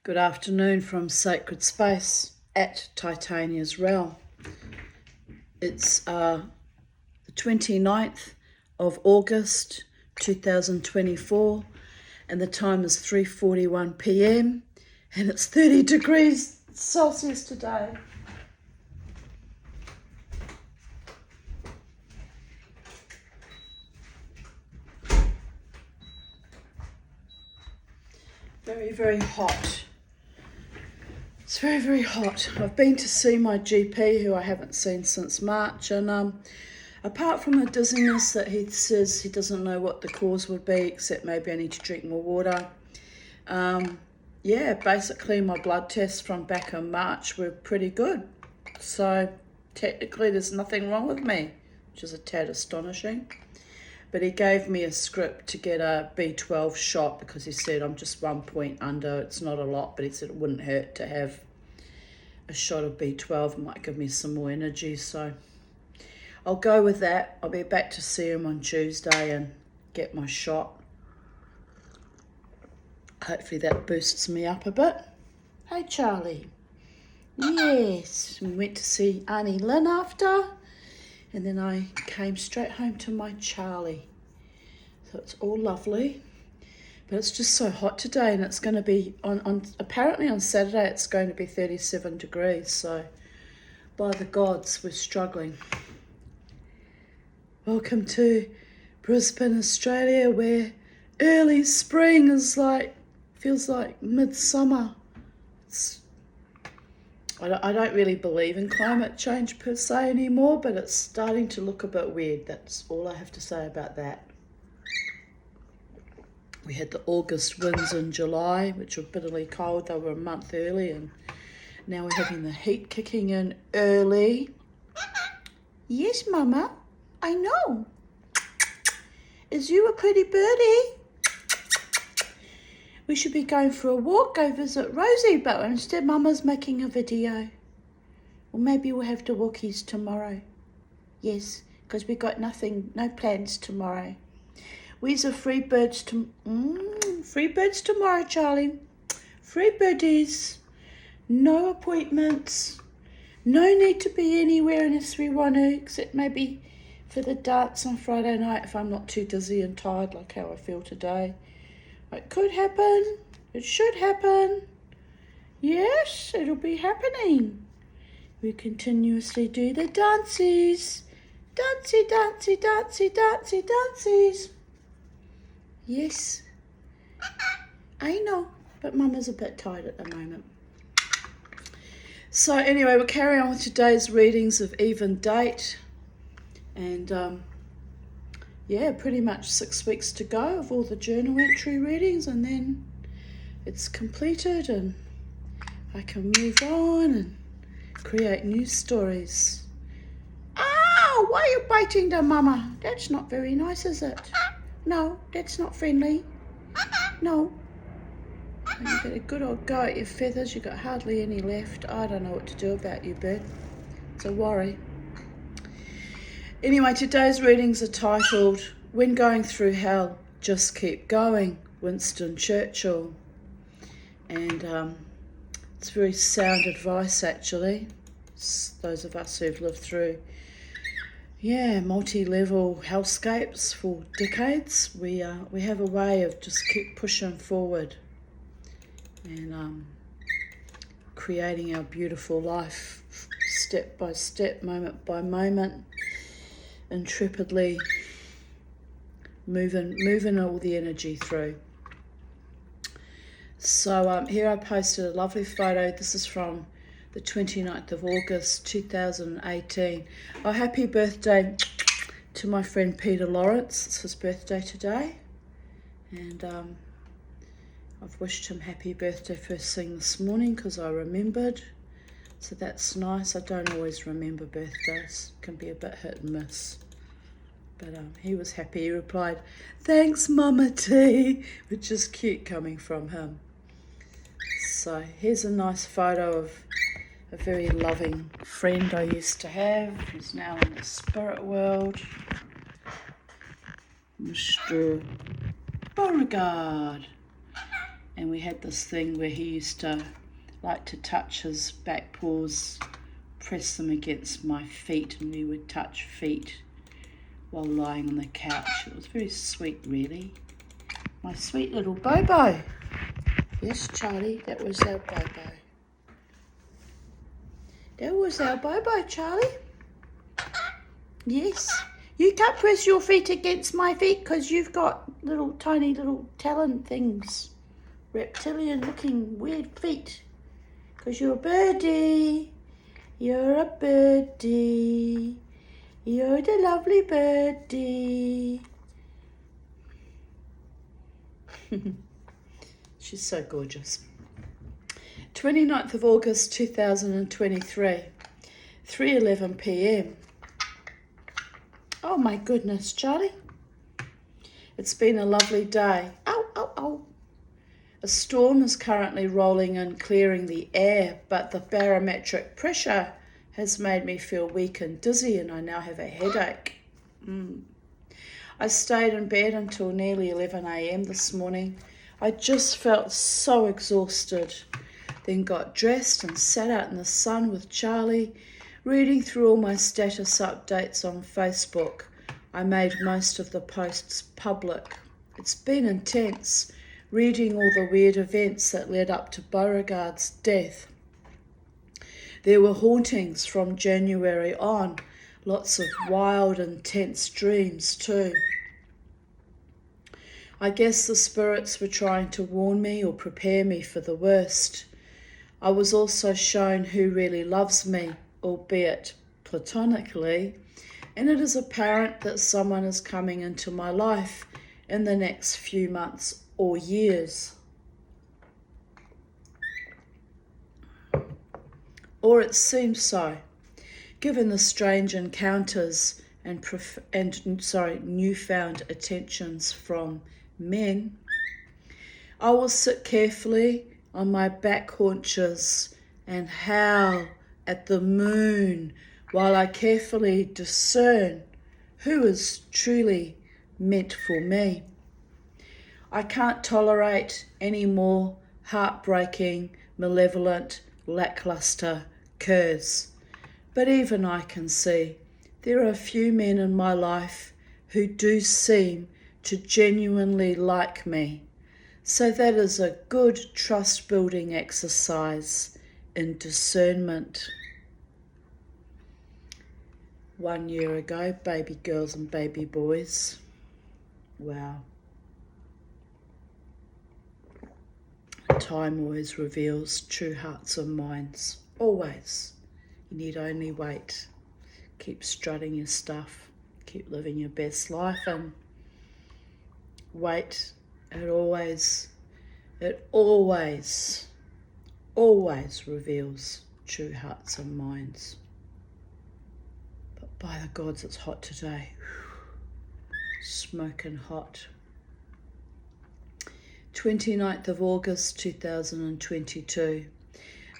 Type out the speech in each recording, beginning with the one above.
Good afternoon from Sacred Space at Titania's Realm. It's the 29th of August 2024 and the time is 3:41 p.m. and it's 30 degrees Celsius today. Very, very hot. It's very, very hot. I've been to see my GP, who I haven't seen since March, and apart from the dizziness that he says he doesn't know what the cause would be, except maybe I need to drink more water. Yeah, basically my blood tests from back in March were pretty good. So technically there's nothing wrong with me, which is a tad astonishing. But he gave me a script to get a B12 shot because he said I'm just 1 point under. It's not a lot, but he said it wouldn't hurt to have a shot of B12. It might give me some more energy. So I'll go with that. I'll be back to see him on Tuesday and get my shot. Hopefully that boosts me up a bit. Hey, Charlie. Yes, we went to see Auntie Lynn after. And then I came straight home to my Charlie. So it's all lovely. But it's just so hot today, and it's going to be, apparently on Saturday it's going to be 37 degrees. So by the gods, we're struggling. Welcome to Brisbane, Australia, where early spring is feels like midsummer. I don't really believe in climate change per se anymore, but it's starting to look a bit weird. That's all I have to say about that. We had the August winds in July, which were bitterly cold. They were a month early, and now we're having the heat kicking in early. Yes, Mama, I know. Is you a pretty birdie? We should be going for a walk, go visit Rosie, but instead Mama's making a video. Or maybe we'll have to walkies tomorrow. Yes, because we got no plans tomorrow. Where's the free birds free birds tomorrow, Charlie. Free birdies. No appointments. No need to be anywhere unless we want to, except maybe for the dance on Friday night if I'm not too dizzy and tired like how I feel today. It could happen. It should happen. Yes, it'll be happening. We continuously do the dances. Dancey, dancey, dancey, dancey, dances. Yes. I know, but Mama's a bit tired at the moment. So anyway, we'll carry on with today's readings of even date. And yeah, pretty much 6 weeks to go of all the journal entry readings, and then it's completed and I can move on and create new stories. Ow! Why are you biting the Mama? That's not very nice, is it? No, that's not friendly. No. You get a good old go at your feathers. You've got hardly any left. I don't know what to do about you, bird. It's a worry. Anyway, today's readings are titled, When Going Through Hell, Just Keep Going, Winston Churchill. And it's very sound advice, actually. It's those of us who've lived through, multi-level hellscapes for decades. We have a way of just keep pushing forward and creating our beautiful life step by step, moment by moment. Intrepidly moving all the energy through. So here I posted a lovely photo. This is from the 29th of August 2018. Oh, happy birthday to my friend Peter Lawrence. It's his birthday today, and I've wished him happy birthday first thing this morning because I remembered. So that's nice. I don't always remember birthdays. It can be a bit hit and miss. But he was happy. He replied, "Thanks, Mama T," which is cute coming from him. So here's a nice photo of a very loving friend I used to have, who's now in the spirit world. Mr. Beauregard. And we had this thing where he used to like to touch his back paws, press them against my feet, and we would touch feet while lying on the couch. It was very sweet, really. My sweet little Bobo. Yes, Charlie, that was our Bobo. That was our Bobo, Charlie. Yes. You can't press your feet against my feet because you've got little tiny little talon things. Reptilian looking weird feet. Because you're a birdie. You're a birdie. You're the lovely birdie. She's so gorgeous. 29th of August 2023, 3:11 p.m. Oh my goodness, Charlie. It's been a lovely day. Ow, ow, ow. A storm is currently rolling in, clearing the air, but the barometric pressure has made me feel weak and dizzy, and I now have a headache. I stayed in bed until nearly 11 a.m. this morning. I just felt so exhausted. Then got dressed and sat out in the sun with Charlie, reading through all my status updates on Facebook. I made most of the posts public. It's been intense, reading all the weird events that led up to Beauregard's death. There were hauntings from January on, lots of wild, intense dreams too. I guess the spirits were trying to warn me or prepare me for the worst. I was also shown who really loves me, albeit platonically, and it is apparent that someone is coming into my life in the next few months or years. Or it seems so, given the strange encounters and newfound attentions from men. I will sit carefully on my back haunches and howl at the moon while I carefully discern who is truly meant for me. I can't tolerate any more heartbreaking, malevolent, lackluster curs. But even I can see there are a few men in my life who do seem to genuinely like me. So that is a good trust-building exercise in discernment. 1 year ago, baby girls and baby boys. Wow. Time always reveals true hearts and minds. Always. You need only wait. Keep strutting your stuff. Keep living your best life and wait. It always reveals true hearts and minds. But by the gods, it's hot today. Smoking hot. 29th of August 2022,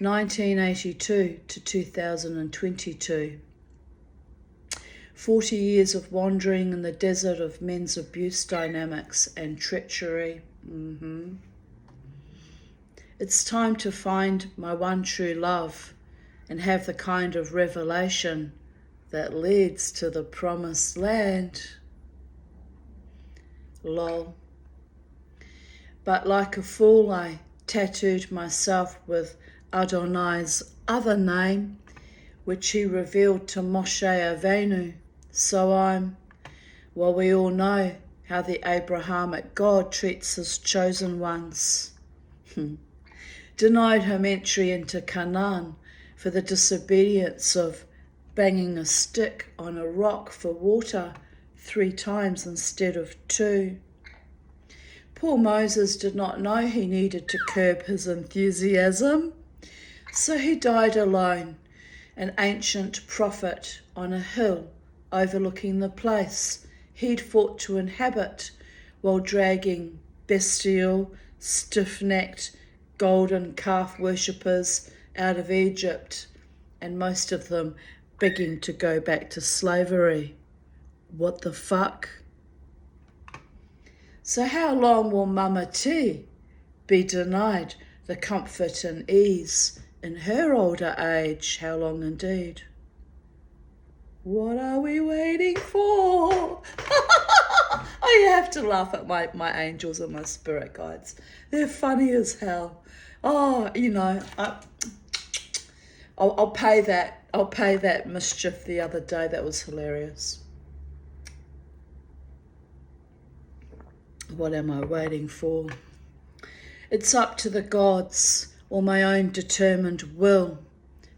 1982 to 2022. 40 years of wandering in the desert of men's abuse dynamics and treachery. It's time to find my one true love and have the kind of revelation that leads to the promised land. Lol. But like a fool, I tattooed myself with Adonai's other name, which he revealed to Moshe Avenu. So we all know how the Abrahamic God treats his chosen ones. Denied him entry into Canaan for the disobedience of banging a stick on a rock for water 3 times instead of 2. Poor Moses did not know he needed to curb his enthusiasm, so he died alone, an ancient prophet on a hill overlooking the place he'd fought to inhabit while dragging bestial, stiff-necked, golden calf worshippers out of Egypt, and most of them begging to go back to slavery. What the fuck? So how long will Mama T be denied the comfort and ease in her older age? How long indeed? What are we waiting for? Oh, you have to laugh at my angels and my spirit guides. They're funny as hell. Oh, you know, I'll pay that. I'll pay that mischief the other day. That was hilarious. What am I waiting for? It's up to the gods or my own determined will,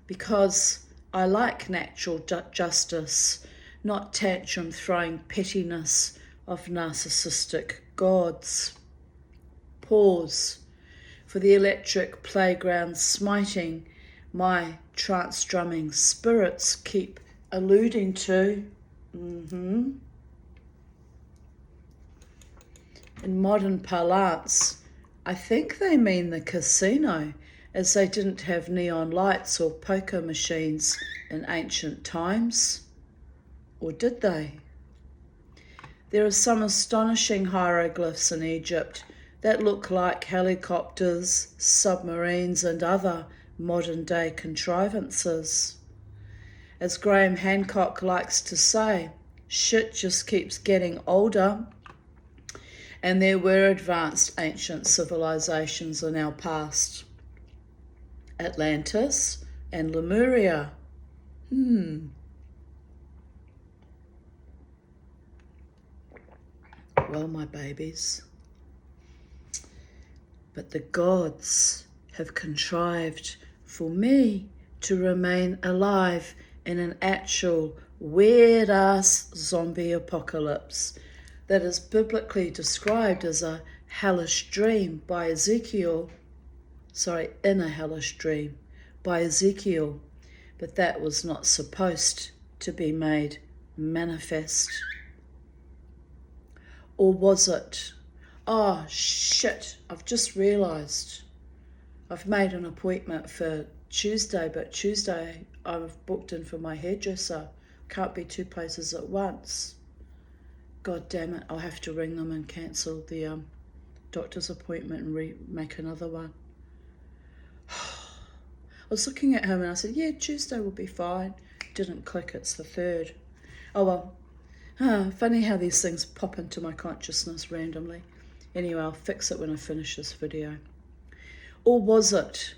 because I like natural justice, not tantrum-throwing pettiness of narcissistic gods. Pause for the electric playground smiting my trance-drumming spirits keep alluding to. In modern parlance, I think they mean the casino, as they didn't have neon lights or poker machines in ancient times. Or did they? There are some astonishing hieroglyphs in Egypt that look like helicopters, submarines, and other modern-day contrivances. As Graham Hancock likes to say, shit just keeps getting older, and there were advanced ancient civilizations in our past. Atlantis and Lemuria. Well, my babies. But the gods have contrived for me to remain alive in an actual weird-ass zombie apocalypse that is biblically described as a hellish dream by Ezekiel. In a hellish dream by Ezekiel, but that was not supposed to be made manifest. Or was it? Oh, shit, I've just realised. I've made an appointment for Tuesday, but Tuesday I've booked in for my hairdresser. Can't be two places at once. God damn it, I'll have to ring them and cancel the doctor's appointment and make another one. I was looking at him and I said, yeah, Tuesday will be fine. Didn't click, it's the 3rd. Oh well. Funny how these things pop into my consciousness randomly. Anyway, I'll fix it when I finish this video. Or was it?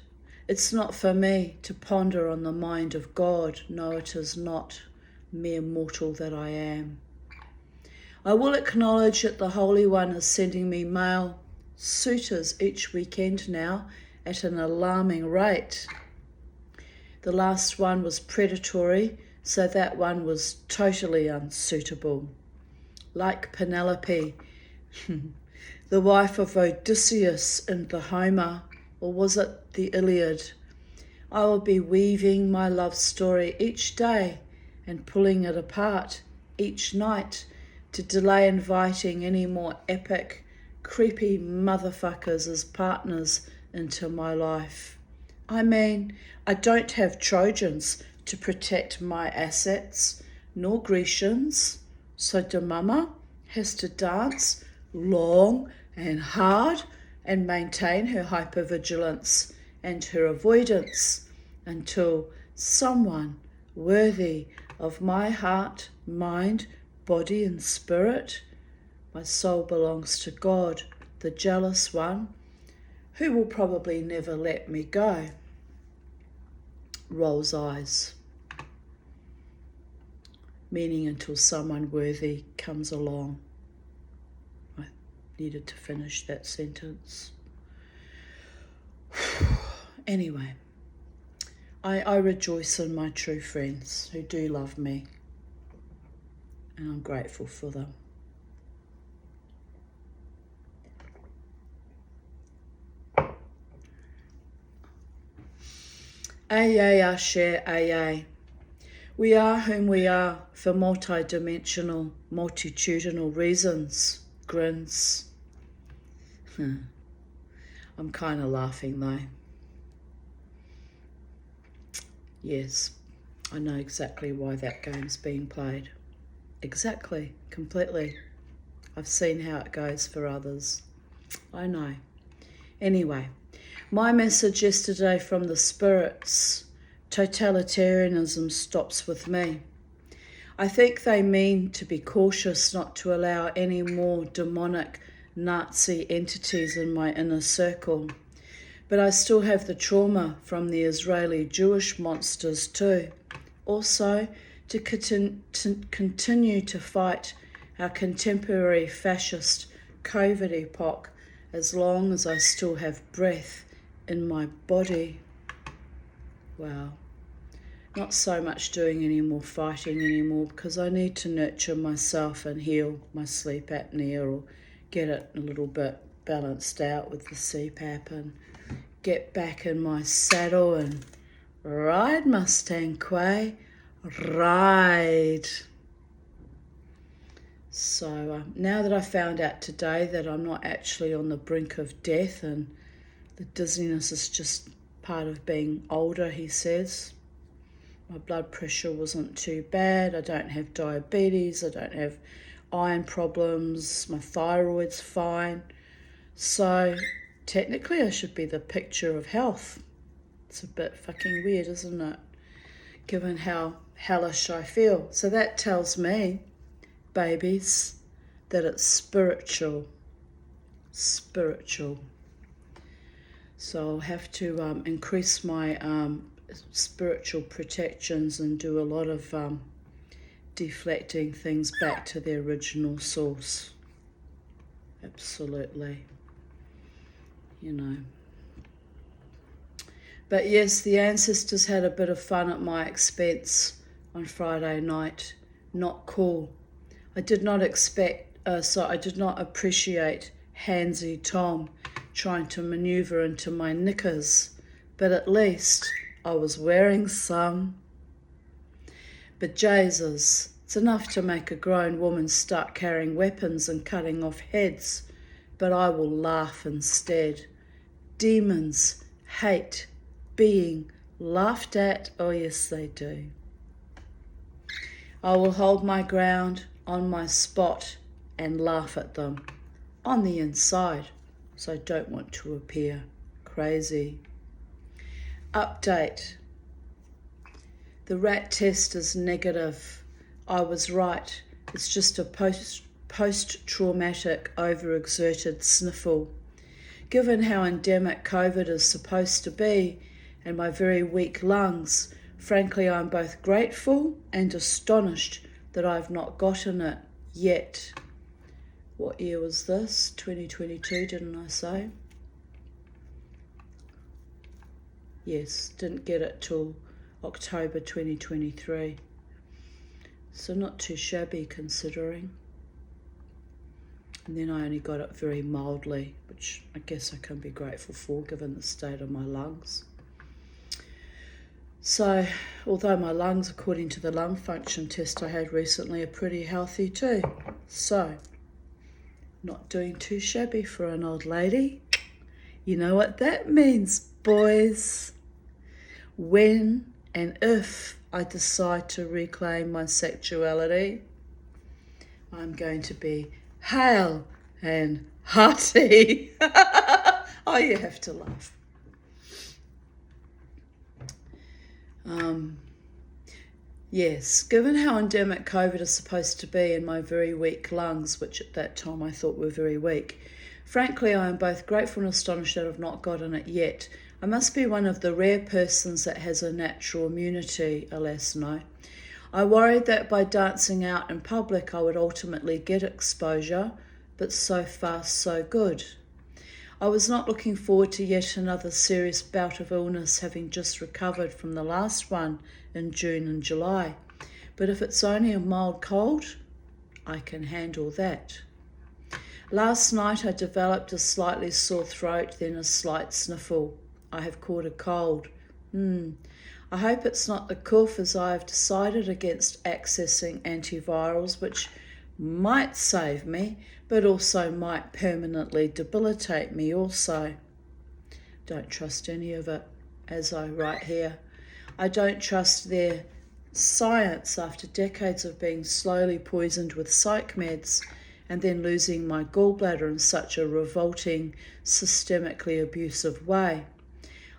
It's not for me to ponder on the mind of God. No, it is not, mere mortal that I am. I will acknowledge that the Holy One is sending me male suitors each weekend now at an alarming rate. The last one was predatory, so that one was totally unsuitable. Like Penelope, the wife of Odysseus in the Homer, or was it the Iliad? I will be weaving my love story each day and pulling it apart each night to delay inviting any more epic, creepy motherfuckers as partners into my life. I mean, I don't have Trojans to protect my assets, nor Grecians, so Demama has to dance long and hard and maintain her hypervigilance and her avoidance until someone worthy of my heart, mind, body and spirit, my soul belongs to God, the jealous one, who will probably never let me go, rolls eyes, meaning until someone worthy comes along. I needed to finish that sentence. Anyway, I rejoice in my true friends who do love me, and I'm grateful for them. Aye, Asher, aye. We are whom we are for multi-dimensional, multitudinal reasons. Grins. I'm kind of laughing though. Yes, I know exactly why that game's being played. Exactly, completely. I've seen how it goes for others. I know. Anyway, my message yesterday from the spirits: totalitarianism stops with me. I think they mean to be cautious not to allow any more demonic Nazi entities in my inner circle. But I still have the trauma from the Israeli Jewish monsters too. Also, to continue to fight our contemporary fascist COVID epoch as long as I still have breath in my body. Wow. Not so much doing any more fighting anymore, because I need to nurture myself and heal my sleep apnea, or get it a little bit balanced out with the CPAP, and get back in my saddle and ride, Mustang Quay, ride. So now that I found out today that I'm not actually on the brink of death, and the dizziness is just part of being older, he says. My blood pressure wasn't too bad. I don't have diabetes. I don't have iron problems. My thyroid's fine. So technically I should be the picture of health. It's a bit fucking weird, isn't it? Given how hellish I feel. So that tells me, babies, that it's spiritual. Spiritual. So I'll have to increase my spiritual protections and do a lot of deflecting things back to their original source. Absolutely. You know. But yes, the ancestors had a bit of fun at my expense on Friday night. Not cool. I did not appreciate Handsy Tom trying to maneuver into my knickers, but at least I was wearing some. But Jesus, it's enough to make a grown woman start carrying weapons and cutting off heads, but I will laugh instead. Demons hate being laughed at. Oh yes, they do. I will hold my ground on my spot and laugh at them on the inside, so I don't want to appear crazy. Update. The rat test is negative. I was right. It's just a post-traumatic overexerted sniffle. Given how endemic COVID is supposed to be and my very weak lungs, frankly, I'm both grateful and astonished that I've not gotten it yet. What year was this? 2022, didn't I say? Yes, didn't get it till October 2023. So not too shabby considering. And then I only got it very mildly, which I guess I can be grateful for given the state of my lungs. So, although my lungs, according to the lung function test I had recently, are pretty healthy too. So, not doing too shabby for an old lady. You know what that means, boys. When and if I decide to reclaim my sexuality, I'm going to be hale and hearty. Oh, you have to laugh. Yes, given how endemic COVID is supposed to be in my very weak lungs, which at that time I thought were very weak, frankly, I am both grateful and astonished that I've not gotten it yet. I must be one of the rare persons that has a natural immunity, alas no. I worried that by dancing out in public I would ultimately get exposure, but so far so good. I was not looking forward to yet another serious bout of illness, having just recovered from the last one in June and July. But if it's only a mild cold, I can handle that. Last night I developed a slightly sore throat, then a slight sniffle. I have caught a cold. I hope it's not the cough, as I have decided against accessing antivirals, which might save me, but also might permanently debilitate me also. Don't trust any of it, as I write here. I don't trust their science after decades of being slowly poisoned with psych meds, and then losing my gallbladder in such a revolting, systemically abusive way.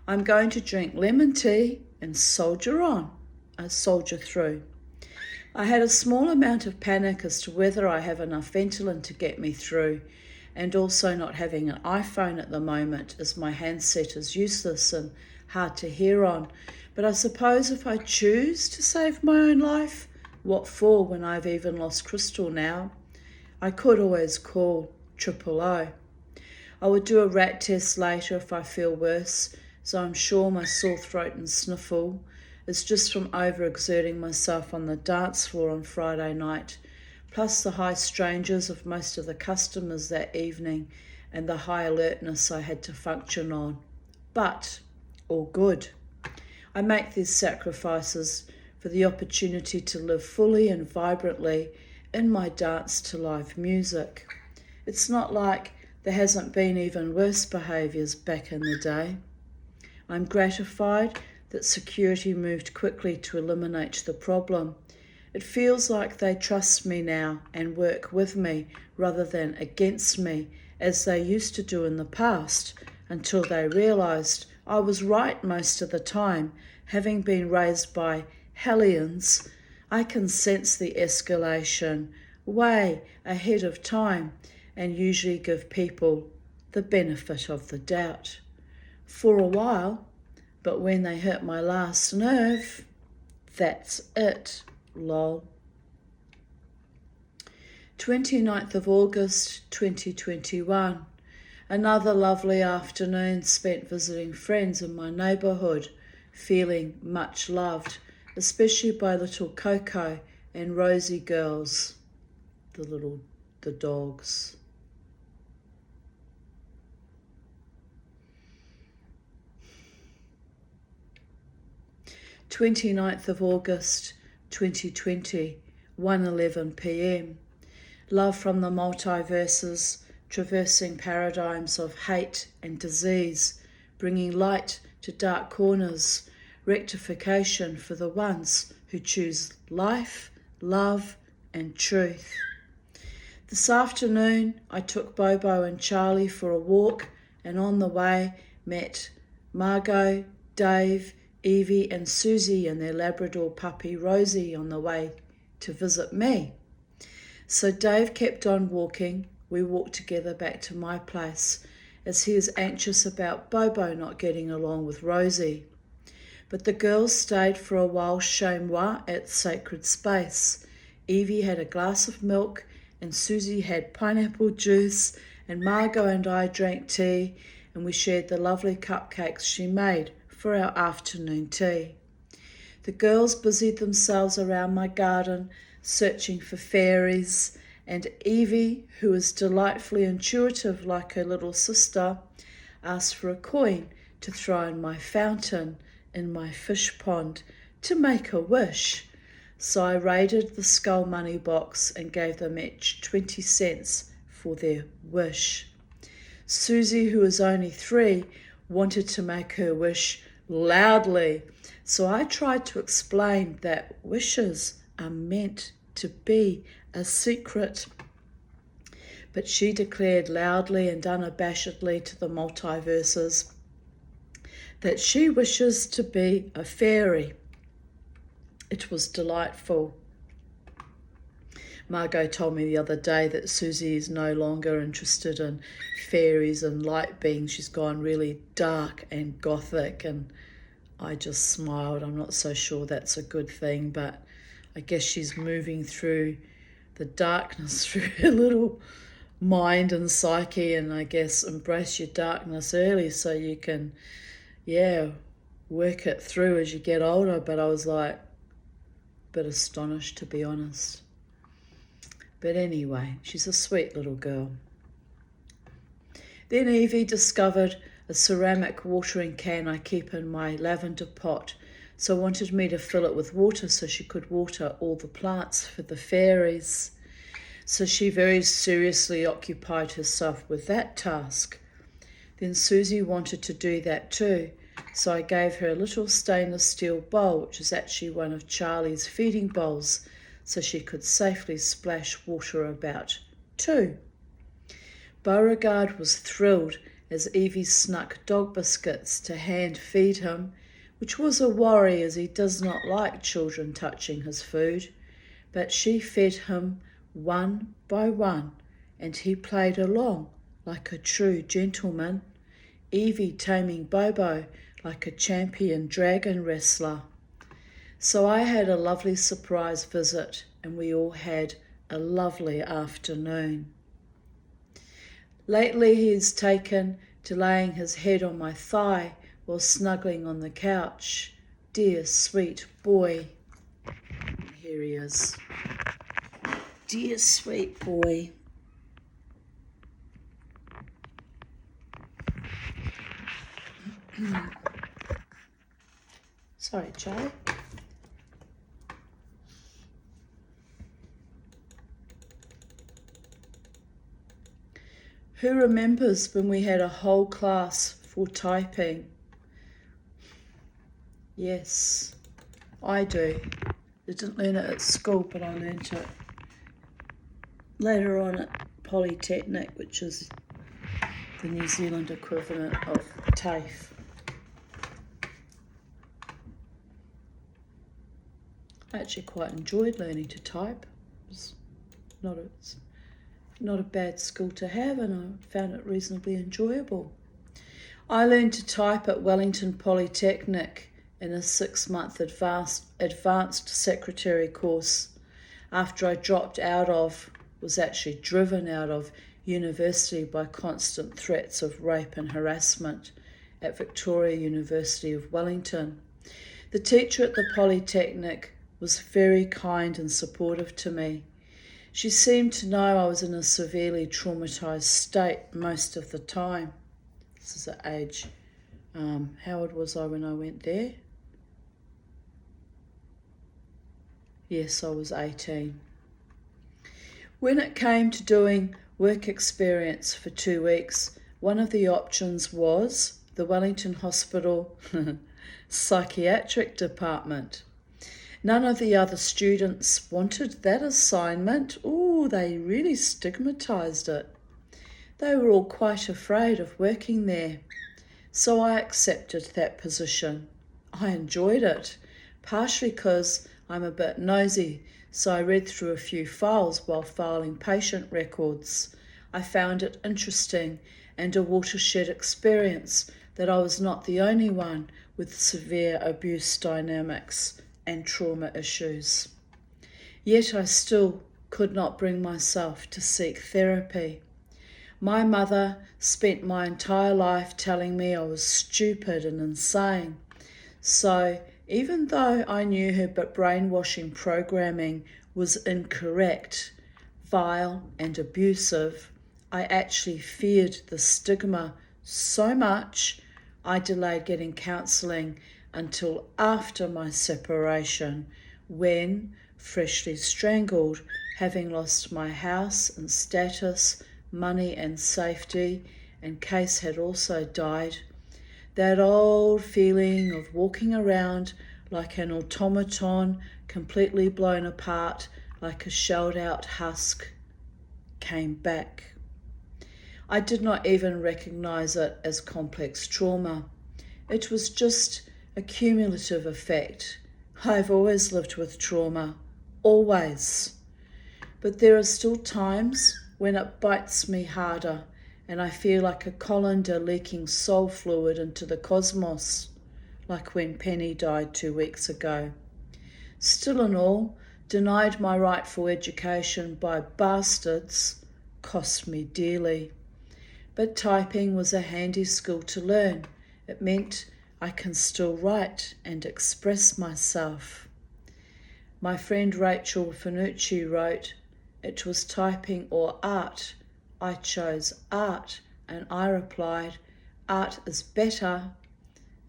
I'm going to drink lemon tea and soldier through. I had a small amount of panic as to whether I have enough Ventolin to get me through, and also not having an iPhone at the moment as my handset is useless and hard to hear on. But I suppose if I choose to save my own life, what for when I've even lost Crystal now? I could always call 000. I would do a rat test later if I feel worse, so I'm sure my sore throat and sniffle is just from overexerting myself on the dance floor on Friday night, plus the high strangers of most of the customers that evening and the high alertness I had to function on. But all good. I make these sacrifices for the opportunity to live fully and vibrantly in my dance to live music. It's not like there hasn't been even worse behaviours back in the day. I'm gratified that security moved quickly to eliminate the problem. It feels like they trust me now and work with me rather than against me, as they used to do in the past, until they realised I was right most of the time. Having been raised by hellions, I can sense the escalation way ahead of time and usually give people the benefit of the doubt. For a while, but when they hit my last nerve, that's it, lol. 29th of August 2021. Another lovely afternoon spent visiting friends in my neighbourhood, feeling much loved, especially by little Coco and Rosie girls, the dogs. 29th of August 2020, 1:11 p.m. Love from the multiverses, traversing paradigms of hate and disease, bringing light to dark corners, rectification for the ones who choose life, love and truth. This afternoon I took Bobo and Charlie for a walk, and on the way met Margot, Dave, Evie and Susie and their Labrador puppy Rosie on the way to visit me. So Dave kept on walking. We walked together back to my place as he is anxious about Bobo not getting along with Rosie. But the girls stayed for a while chez moi at Sacred Space. Evie had a glass of milk and Susie had pineapple juice, and Margot and I drank tea, and we shared the lovely cupcakes she made for our afternoon tea. The girls busied themselves around my garden, searching for fairies, and Evie, who is delightfully intuitive like her little sister, asked for a coin to throw in my fountain in my fish pond to make a wish. So I raided the skull money box and gave them each 20 cents for their wish. Susie, who is only 3, wanted to make her wish loudly, so I tried to explain that wishes are meant to be a secret. But she declared loudly and unabashedly to the multiverses that she wishes to be a fairy. It was delightful. Margot told me the other day that Susie is no longer interested in fairies and light beings. She's gone really dark and gothic, and I just smiled. I'm not so sure that's a good thing, but I guess she's moving through the darkness through her little mind and psyche, and I guess embrace your darkness early so you can, work it through as you get older. But I was like a bit astonished, to be honest. But anyway, she's a sweet little girl. Then Evie discovered a ceramic watering can I keep in my lavender pot, so wanted me to fill it with water so she could water all the plants for the fairies. So she very seriously occupied herself with that task. Then Susie wanted to do that too, so I gave her a little stainless steel bowl, which is actually one of Charlie's feeding bowls, so she could safely splash water about too. Beauregard was thrilled as Evie snuck dog biscuits to hand feed him, which was a worry as he does not like children touching his food, but she fed him one by one, and he played along like a true gentleman, Evie taming Bobo like a champion dragon wrestler. So I had a lovely surprise visit, and we all had a lovely afternoon. Lately he's taken to laying his head on my thigh while snuggling on the couch. Dear sweet boy. Here he is. Dear sweet boy. Sorry, Charlie. Who remembers when we had a whole class for typing? Yes, I do. I didn't learn it at school, but I learnt it later on at Polytechnic, which is the New Zealand equivalent of TAFE. I actually quite enjoyed learning to type. It's not a bad skill to have, and I found it reasonably enjoyable. I learned to type at Wellington Polytechnic in a 6-month advanced secretary course after I was actually driven out of university by constant threats of rape and harassment at Victoria University of Wellington. The teacher at the Polytechnic was very kind and supportive to me. She seemed to know I was in a severely traumatised state most of the time. This is at age, how old was I when I went there? Yes, I was 18. When it came to doing work experience for 2 weeks, one of the options was the Wellington Hospital psychiatric department. None of the other students wanted that assignment. Oh, they really stigmatised it. They were all quite afraid of working there. So I accepted that position. I enjoyed it, partially because I'm a bit nosy, so I read through a few files while filing patient records. I found it interesting and a watershed experience that I was not the only one with severe abuse dynamics and trauma issues. Yet I still could not bring myself to seek therapy. My mother spent my entire life telling me I was stupid and insane. So even though I knew her brainwashing programming was incorrect, vile and abusive, I actually feared the stigma so much I delayed getting counselling until after my separation, when, freshly strangled, having lost my house and status, money and safety, and Case had also died, that old feeling of walking around like an automaton, completely blown apart like a shelled out husk, came back. I did not even recognise it as complex trauma. It was just a cumulative effect. I've always lived with trauma, always. But there are still times when it bites me harder and I feel like a colander leaking soul fluid into the cosmos, like when Penny died 2 weeks ago. Still in all, denied my rightful education by bastards cost me dearly. But typing was a handy skill to learn. It meant I can still write and express myself. My friend Rachel Finucci wrote, "It was typing or art. I chose art," and I replied, "Art is better,"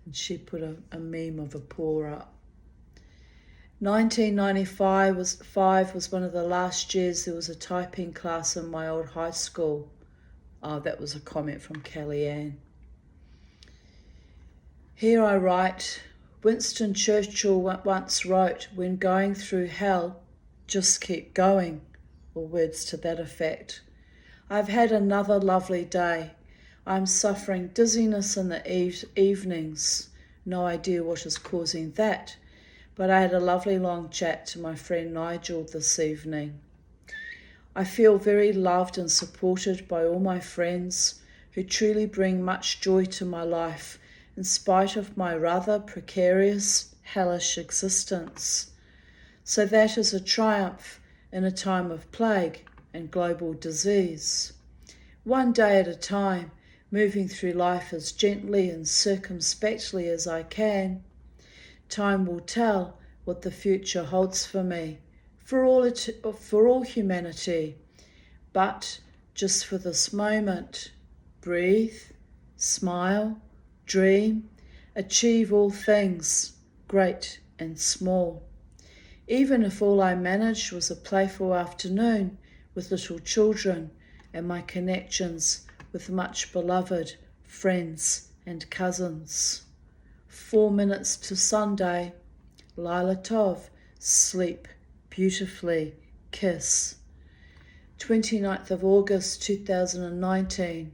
and she put a meme of a paw up. 1995 was one of the last years there was a typing class in my old high school. Oh, that was a comment from Kellyanne. Here I write, Winston Churchill once wrote, "When going through hell, just keep going," or words to that effect. I've had another lovely day. I'm suffering dizziness in the evenings. No idea what is causing that, but I had a lovely long chat to my friend Nigel this evening. I feel very loved and supported by all my friends who truly bring much joy to my life in spite of my rather precarious, hellish existence. So that is a triumph in a time of plague and global disease. One day at a time, moving through life as gently and circumspectly as I can. Time will tell what the future holds for me, for all humanity. But just for this moment, breathe, smile, dream, achieve all things, great and small. Even if all I managed was a playful afternoon with little children and my connections with much beloved friends and cousins. 4 minutes to Sunday. Lila Tov, sleep beautifully, kiss. 29th of August 2019,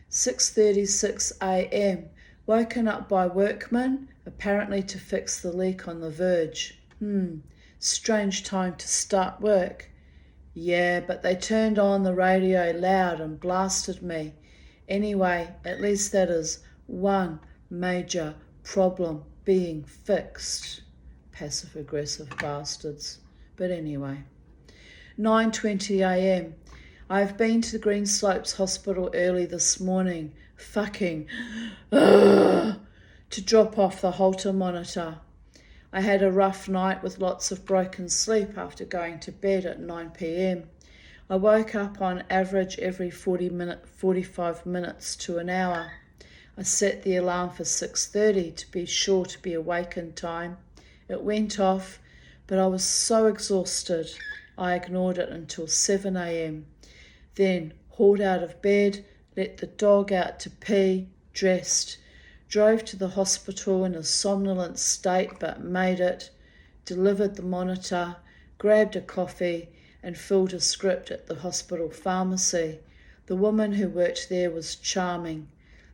6:36 a.m. Woken up by workmen, apparently to fix the leak on the verge. Strange time to start work. Yeah, but they turned on the radio loud and blasted me. Anyway, at least that is one major problem being fixed. Passive-aggressive bastards. But anyway. 9:20 a.m. I've been to the Greenslopes Hospital early this morning, to drop off the Holter monitor. I had a rough night with lots of broken sleep after going to bed at 9 p.m. I woke up on average every 45 minutes to an hour. I set the alarm for 6:30 to be sure to be awake in time. It went off, but I was so exhausted I ignored it until 7 a.m. Then hauled out of bed, let the dog out to pee, dressed, drove to the hospital in a somnolent state but made it, delivered the monitor, grabbed a coffee and filled a script at the hospital pharmacy. The woman who worked there was charming.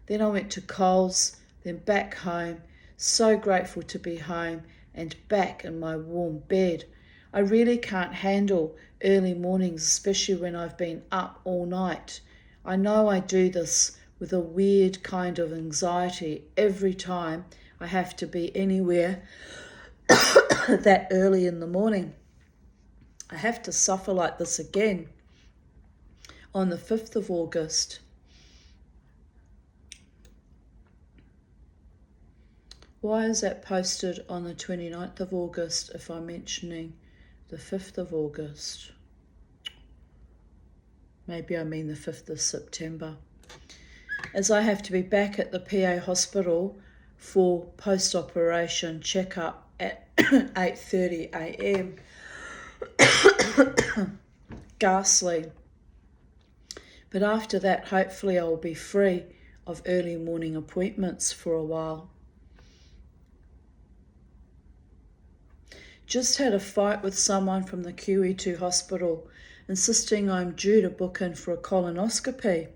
Then I went to Coles, then back home, so grateful to be home and back in my warm bed. I really can't handle early mornings, especially when I've been up all night. I know I do this with a weird kind of anxiety every time I have to be anywhere that early in the morning. I have to suffer like this again on the 5th of August. Why is that posted on the 29th of August if I'm mentioning the 5th of August? Maybe I mean the 5th of September. As I have to be back at the PA hospital for post-operation checkup at 8:30 a.m. Ghastly. But after that, hopefully I will be free of early morning appointments for a while. Just had a fight with someone from the QE2 hospital, insisting I'm due to book in for a colonoscopy.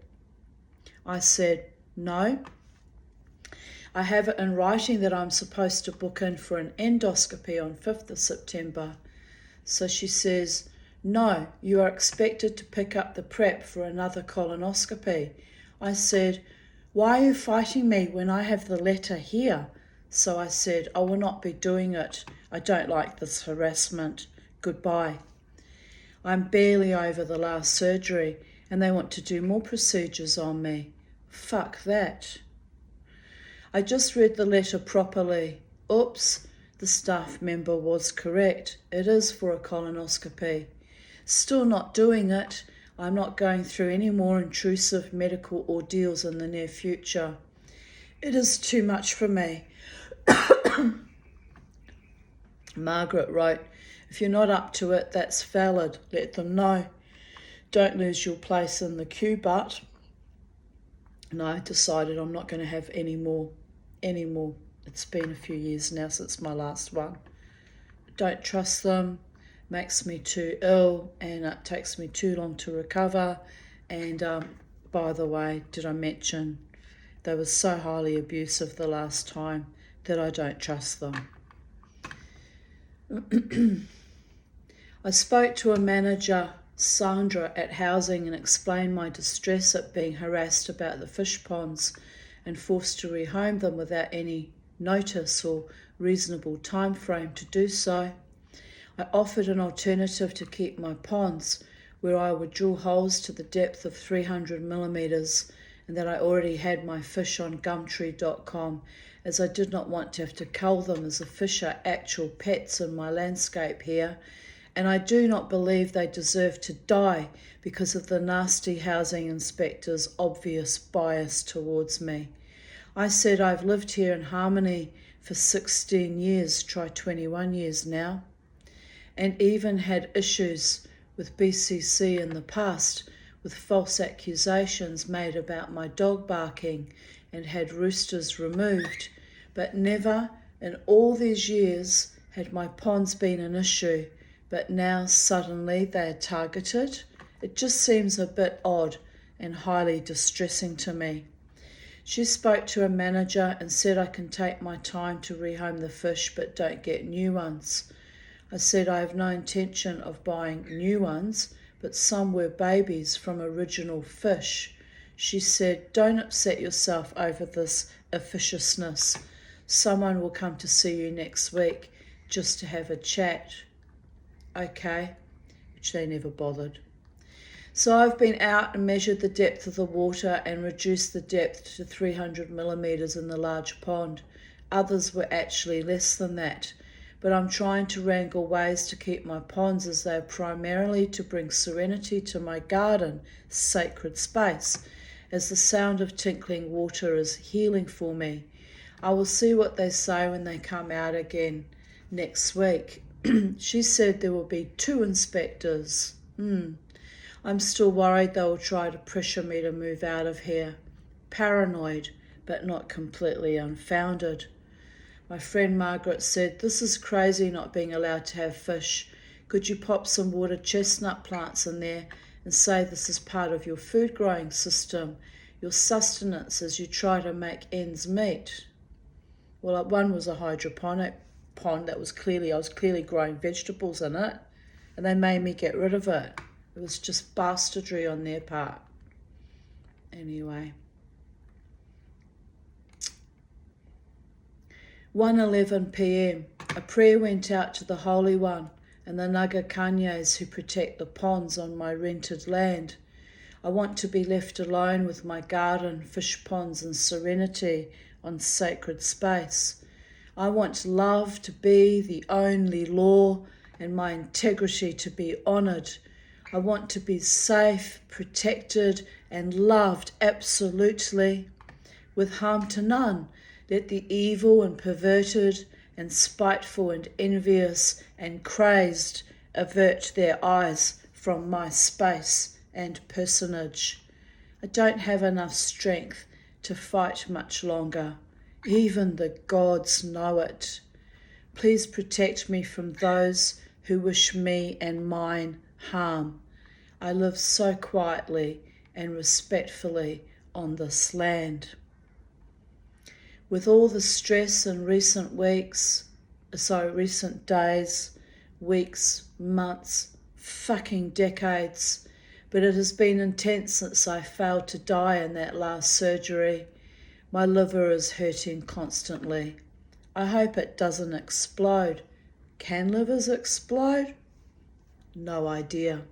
I said, no. I have it in writing that I'm supposed to book in for an endoscopy on 5th of September. So she says, no, you are expected to pick up the prep for another colonoscopy. I said, why are you fighting me when I have the letter here? So I said, I will not be doing it. I don't like this harassment. Goodbye. I'm barely over the last surgery and they want to do more procedures on me. Fuck that. I just read the letter properly. Oops, the staff member was correct. It is for a colonoscopy. Still not doing it. I'm not going through any more intrusive medical ordeals in the near future. It is too much for me. Margaret wrote, if you're not up to it, that's valid. Let them know. Don't lose your place in the queue, but... And I decided I'm not going to have any more. It's been a few years now since my last one. Don't trust them. Makes me too ill and it takes me too long to recover And by the way, did I mention they were so highly abusive the last time that I don't trust them. I spoke to a manager, Sandra, at housing and explained my distress at being harassed about the fish ponds and forced to rehome them without any notice or reasonable time frame to do so. I offered an alternative to keep my ponds, where I would drill holes to the depth of 300 millimetres, and that I already had my fish on Gumtree.com, as I did not want to have to cull them, as the fish are actual pets in my landscape here, and I do not believe they deserve to die because of the nasty housing inspector's obvious bias towards me. I said I've lived here in Harmony for 16 years, try 21 years now, and even had issues with BCC in the past with false accusations made about my dog barking and had roosters removed, but never in all these years had my ponds been an issue, but now suddenly they are targeted. It just seems a bit odd and highly distressing to me. She spoke to a manager and said I can take my time to rehome the fish but don't get new ones. I said I have no intention of buying new ones, but some were babies from original fish. She said, don't upset yourself over this officiousness. Someone will come to see you next week just to have a chat. Okay, which they never bothered. So I've been out and measured the depth of the water and reduced the depth to 300 millimetres in the large pond. Others were actually less than that. But I'm trying to wrangle ways to keep my ponds, as they are primarily to bring serenity to my garden, sacred space, as the sound of tinkling water is healing for me. I will see what they say when they come out again next week. She said there will be 2 inspectors. I'm still worried they will try to pressure me to move out of here. Paranoid, but not completely unfounded. My friend Margaret said, this is crazy not being allowed to have fish. Could you pop some water chestnut plants in there and say this is part of your food growing system, your sustenance as you try to make ends meet? Well, one was a hydroponic pond that was I was clearly growing vegetables in it, and they made me get rid of it. It was just bastardry on their part. Anyway. 1:11 p.m. A prayer went out to the Holy One and the Nagakanyes who protect the ponds on my rented land. I want to be left alone with my garden, fish ponds and serenity on sacred space. I want love to be the only law and my integrity to be honoured. I want to be safe, protected and loved absolutely, with harm to none. Let the evil and perverted and spiteful and envious and crazed avert their eyes from my space and personage. I don't have enough strength to fight much longer. Even the gods know it. Please protect me from those who wish me and mine harm. I live so quietly and respectfully on this land. With all the stress in recent days, weeks, months, fucking decades, but it has been intense since I failed to die in that last surgery. My liver is hurting constantly. I hope it doesn't explode. Can livers explode? No idea.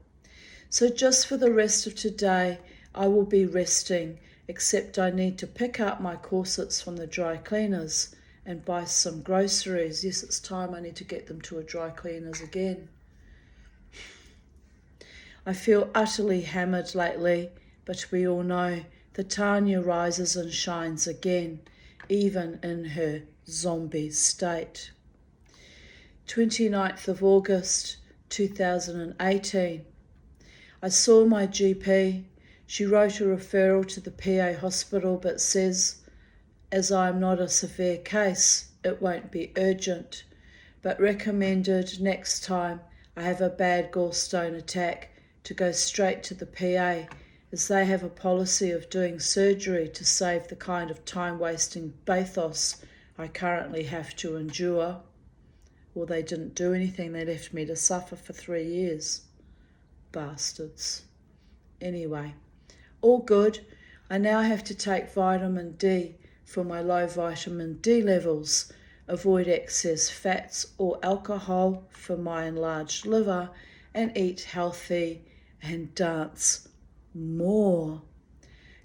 So just for the rest of today, I will be resting, except I need to pick up my corsets from the dry cleaners and buy some groceries. Yes, it's time I need to get them to a dry cleaners again. I feel utterly hammered lately, but we all know that Tanya rises and shines again, even in her zombie state. 29th of August 2018. I saw my GP. She wrote a referral to the PA hospital but says, as I am not a severe case, it won't be urgent, but recommended next time I have a bad gallstone attack to go straight to the PA, as they have a policy of doing surgery to save the kind of time-wasting bathos I currently have to endure. Well, they didn't do anything. They left me to suffer for 3 years. Bastards. Anyway, all good. I now have to take vitamin D for my low vitamin D levels, avoid excess fats or alcohol for my enlarged liver, and eat healthy and dance more.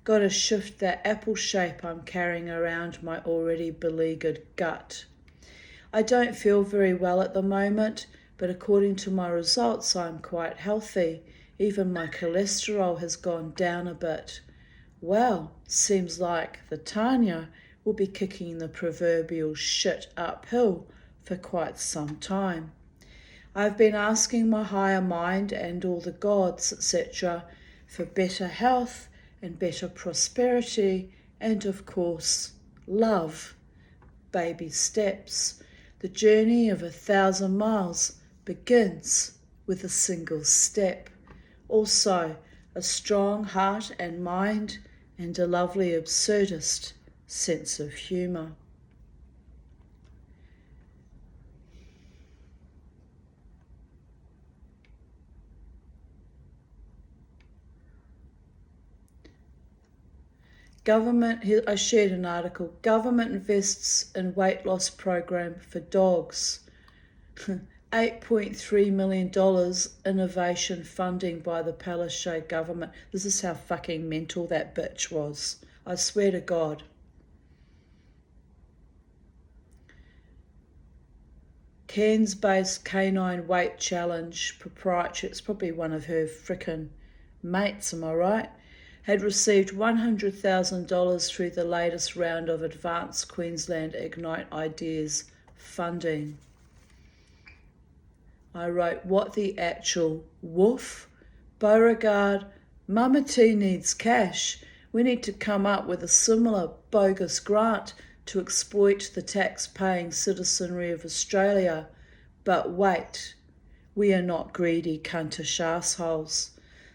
Got to shift that apple shape I'm carrying around my already beleaguered gut. I don't feel very well at the moment, but according to my results, I'm quite healthy. Even my cholesterol has gone down a bit. Well, seems like the Tanya will be kicking the proverbial shit uphill for quite some time. I've been asking my higher mind and all the gods, etc., for better health and better prosperity and, of course, love. Baby steps. The journey of 1,000 miles begins with a single step. Also, a strong heart and mind and a lovely absurdist sense of humour. I shared an article. Government invests in weight loss program for dogs. $8.3 million innovation funding by the Palaszczuk government. This is how fucking mental that bitch was. I swear to God. Cairns-based canine weight challenge proprietary, it's probably one of her frickin' mates, am I right? Had received $100,000 through the latest round of Advanced Queensland Ignite Ideas funding. I wrote, what the actual woof? Beauregard, Mama T needs cash. We need to come up with a similar bogus grant to exploit the tax-paying citizenry of Australia. But wait, we are not greedy cuntish assholes.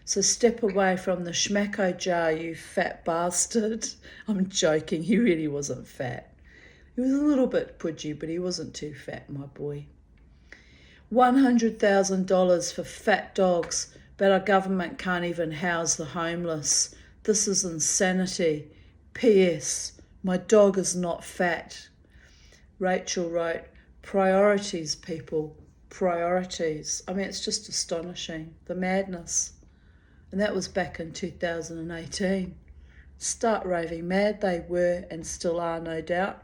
So step away from the schmacko jar, you fat bastard. I'm joking, he really wasn't fat. He was a little bit pudgy, but he wasn't too fat, my boy. $100,000 for fat dogs, but our government can't even house the homeless. This is insanity. P.S. My dog is not fat. Rachel wrote, priorities, people, priorities. I mean, it's just astonishing, the madness. And that was back in 2018. Start raving mad they were and still are, no doubt.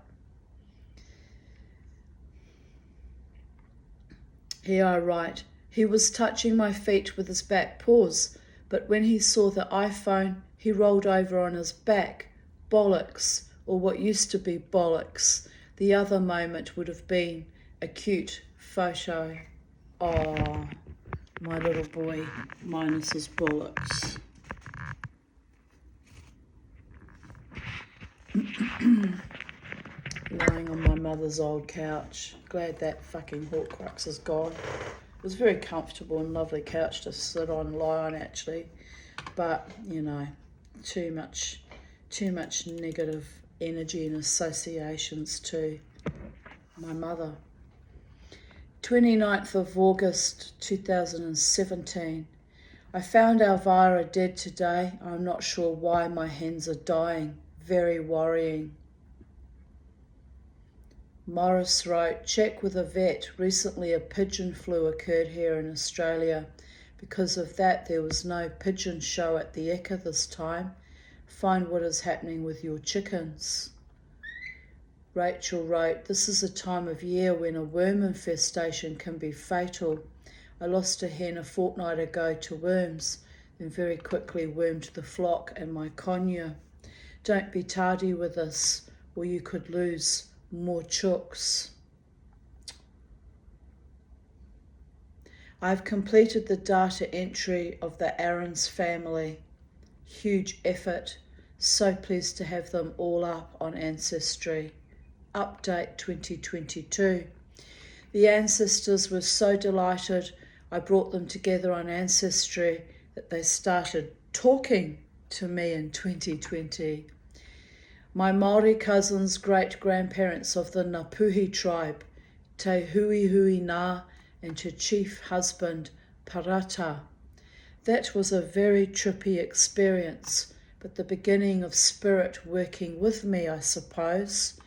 Here I write, he was touching my feet with his back paws, but when he saw the iPhone, he rolled over on his back. Bollocks, or what used to be bollocks. The other moment would have been a cute photo. Oh, my little boy minus his bollocks. Lying on my mother's old couch. Glad that fucking Horcrux is gone. It was a very comfortable and lovely couch to sit on and lie on, actually. But, you know, too much negative energy and associations to my mother. 29th of August 2017. I found Elvira dead today. I'm not sure why my hens are dying. Very worrying. Morris wrote, check with a vet. Recently a pigeon flu occurred here in Australia. Because of that, there was no pigeon show at the Ekka this time. Find what is happening with your chickens. Rachel wrote, this is a time of year when a worm infestation can be fatal. I lost a hen a fortnight ago to worms, then very quickly wormed the flock and my conure. Don't be tardy with this, or you could lose more chooks. I've completed the data entry of the Aarons family. Huge effort. So pleased to have them all up on Ancestry. Update 2022. The ancestors were so delighted I brought them together on Ancestry that they started talking to me in 2020. My Māori cousins, great-grandparents of the Ngāpuhi tribe, Te Huihui Ngā, and her chief husband, Parata. That was a very trippy experience, but the beginning of spirit working with me, I suppose.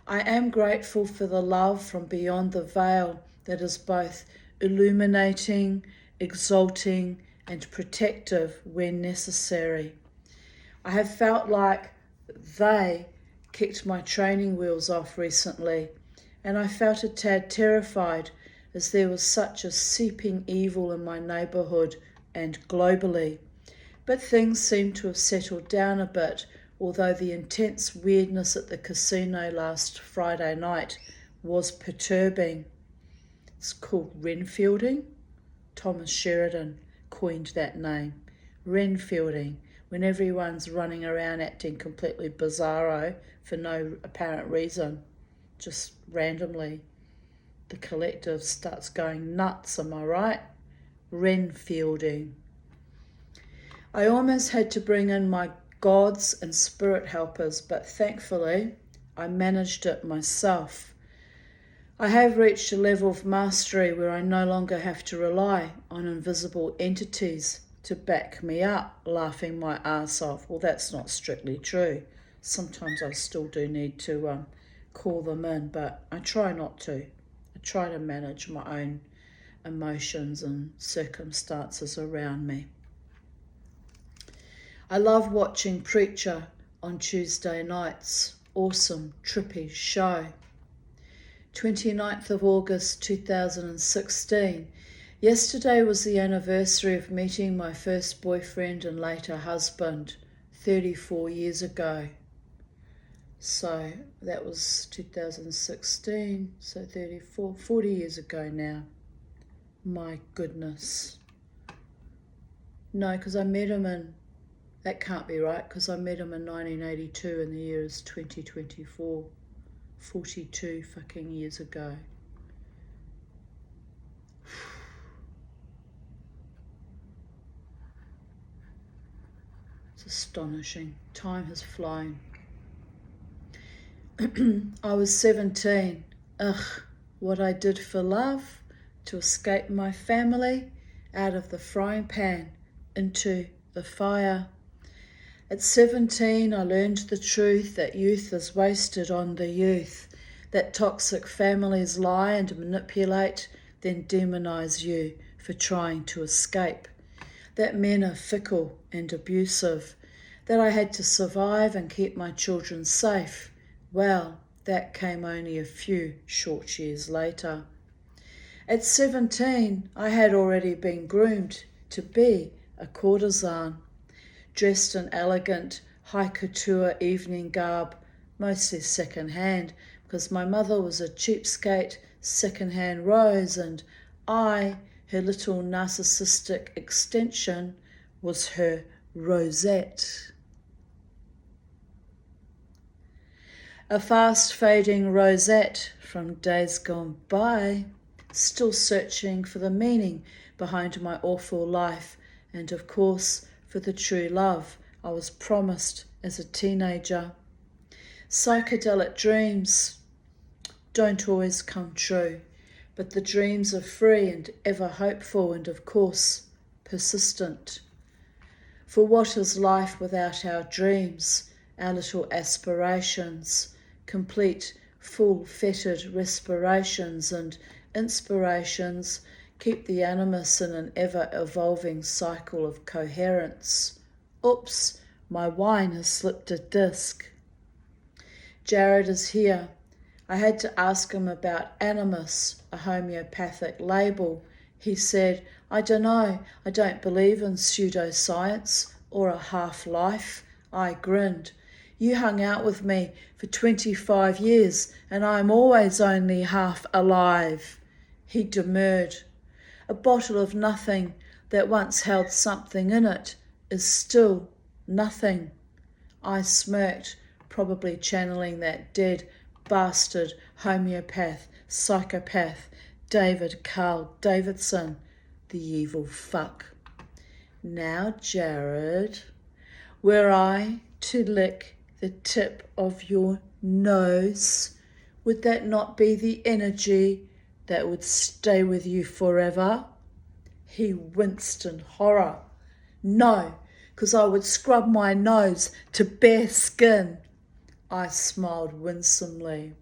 I am grateful for the love from beyond the veil that is both illuminating, exalting, and protective when necessary. I have felt like they kicked my training wheels off recently, and I felt a tad terrified as there was such a seeping evil in my neighbourhood and globally. But things seem to have settled down a bit, although the intense weirdness at the casino last Friday night was perturbing. It's called Renfielding. Thomas Sheridan coined that name. Renfielding, when everyone's running around acting completely bizarro for no apparent reason, just randomly. The collective starts going nuts, am I right? Renfielding. I almost had to bring in my gods and spirit helpers, but thankfully I managed it myself. I have reached a level of mastery where I no longer have to rely on invisible entities to back me up, laughing my ass off. Well, that's not strictly true. Sometimes I still do need to call them in, but I try not to. I try to manage my own emotions and circumstances around me. I love watching Preacher on Tuesday nights. Awesome, trippy show. 29th of August 2016. Yesterday was the anniversary of meeting my first boyfriend and later husband 34 years ago. So that was 2016, so 40 years ago now. My goodness. No, because I met him that can't be right, because I met him in 1982 and the year is 2024. 42 fucking years ago. It's astonishing. Time has flown. I was 17. Ugh, what I did for love, to escape my family out of the frying pan into the fire. At 17, I learned the truth that youth is wasted on the youth, that toxic families lie and manipulate, then demonize you for trying to escape, that men are fickle and abusive, that I had to survive and keep my children safe. Well, that came only a few short years later. At 17, I had already been groomed to be a courtesan, dressed in elegant, high couture evening garb, mostly second-hand, because my mother was a cheapskate second-hand rose, and I, her little narcissistic extension, was her rosette. A fast-fading rosette from days gone by, still searching for the meaning behind my awful life, and of course for the true love I was promised as a teenager. Psychedelic dreams don't always come true, but the dreams are free and ever hopeful and of course persistent. For what is life without our dreams, our little aspirations, complete, full, fettered respirations and inspirations keep the animus in an ever-evolving cycle of coherence. Oops, my wine has slipped a disc. Jared is here. I had to ask him about animus, a homeopathic label. He said, I don't know, I don't believe in pseudoscience or a half-life. I grinned. You hung out with me for 25 years and I'm always only half alive. He demurred. A bottle of nothing that once held something in it is still nothing. I smirked, probably channeling that dead bastard homeopath, psychopath, David Carl Davidson, the evil fuck. Now, Jared, Were I to lick the tip of your nose, would that not be the energy that would stay with you forever? He winced in horror. No, because I would scrub my nose to bare skin. I smiled winsomely.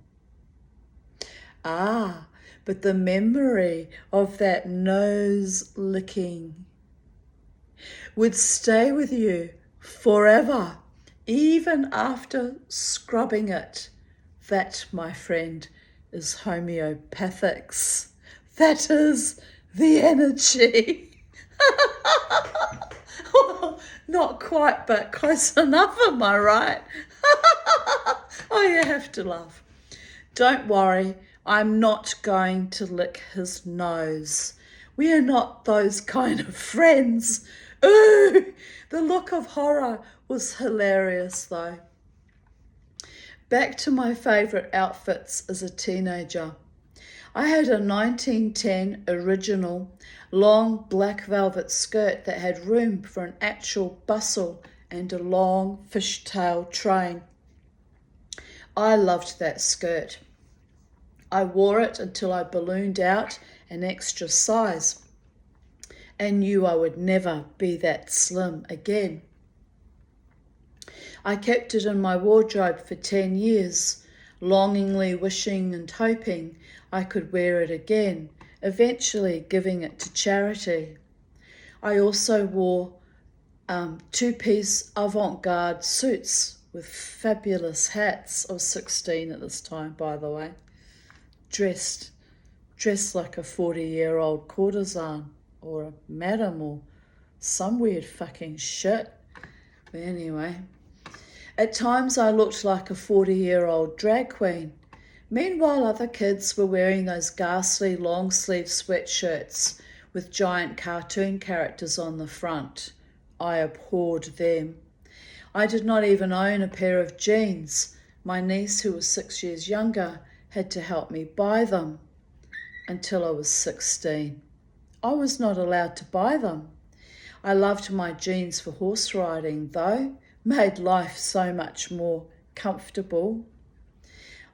Ah, but the memory of that nose licking would stay with you forever, even after scrubbing it. That, my friend, is homeopathics. That is the energy. Not quite, but close enough, am I right? Oh, you have to laugh. Don't worry, I'm not going to lick his nose. We are not those kind of friends. Ooh, the look of horror was hilarious though. Back to my favourite outfits as a teenager. I had a 1910 original long black velvet skirt that had room for an actual bustle and a long fishtail train. I loved that skirt. I wore it until I ballooned out an extra size and knew I would never be that slim again. I kept it in my wardrobe for 10 years, longingly wishing and hoping I could wear it again, eventually giving it to charity. I also wore two-piece avant-garde suits with fabulous hats. I was 16 at this time, by the way. Dressed like a 40-year-old courtesan or a madam or some weird fucking shit. But anyway, at times I looked like a 40-year-old drag queen. Meanwhile, other kids were wearing those ghastly long-sleeve sweatshirts with giant cartoon characters on the front. I abhorred them. I did not even own a pair of jeans. My niece, who was 6 years younger, had to help me buy them until I was 16. I was not allowed to buy them. I loved my jeans for horse riding, though, made life so much more comfortable.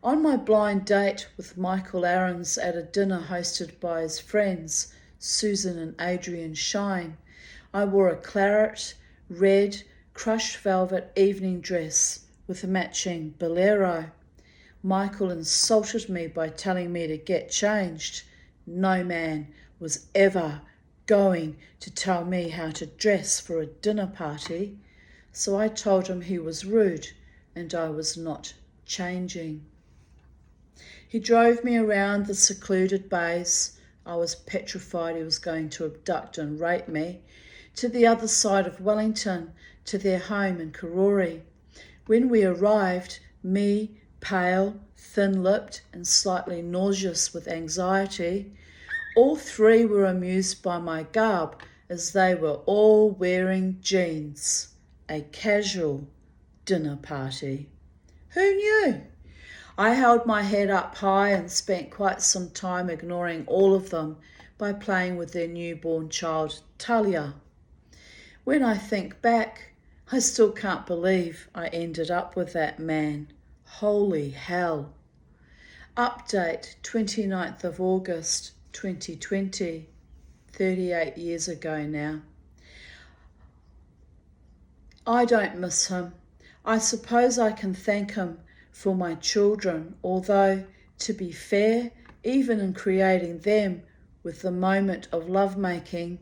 On my blind date with Michael Aarons at a dinner hosted by his friends, Susan and Adrian Shine, I wore a claret red crushed velvet evening dress with a matching bolero. Michael insulted me by telling me to get changed. No man was ever going to tell me how to dress for a dinner party, so I told him he was rude and I was not changing. He drove me around the secluded bays. I was petrified he was going to abduct and rape me, to the other side of Wellington, to their home in Karori. When we arrived, me, pale, thin-lipped and slightly nauseous with anxiety, all three were amused by my garb as they were all wearing jeans. A casual dinner party. Who knew? I held my head up high and spent quite some time ignoring all of them by playing with their newborn child, Talia. When I think back, I still can't believe I ended up with that man. Holy hell. Update 29th of August 2020, 38 years ago now. I don't miss him. I suppose I can thank him for my children, although, to be fair, even in creating them with the moment of lovemaking,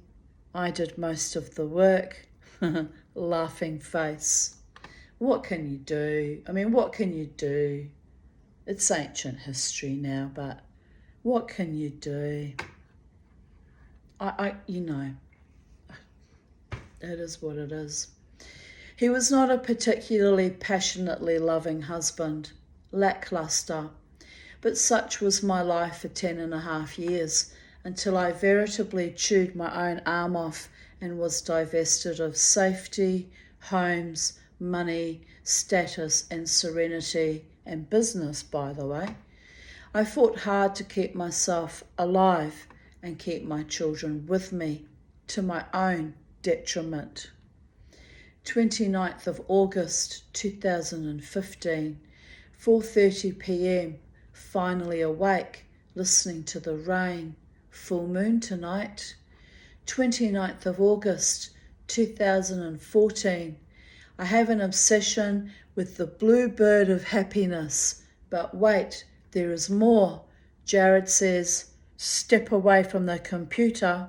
I did most of the work. Laughing face. What can you do? What can you do? It's ancient history now, but what can you do? It is what it is. He was not a particularly passionately loving husband, lackluster, but such was my life for 10.5 years, until I veritably chewed my own arm off and was divested of safety, homes, money, status and serenity, and business, by the way. I fought hard to keep myself alive and keep my children with me, to my own detriment. 29th of August 2015, 4:30 p.m, finally awake, listening to the rain, full moon tonight. 29th of August 2014, I have an obsession with the blue bird of happiness, but wait, there is more. Jared says, step away from the computer.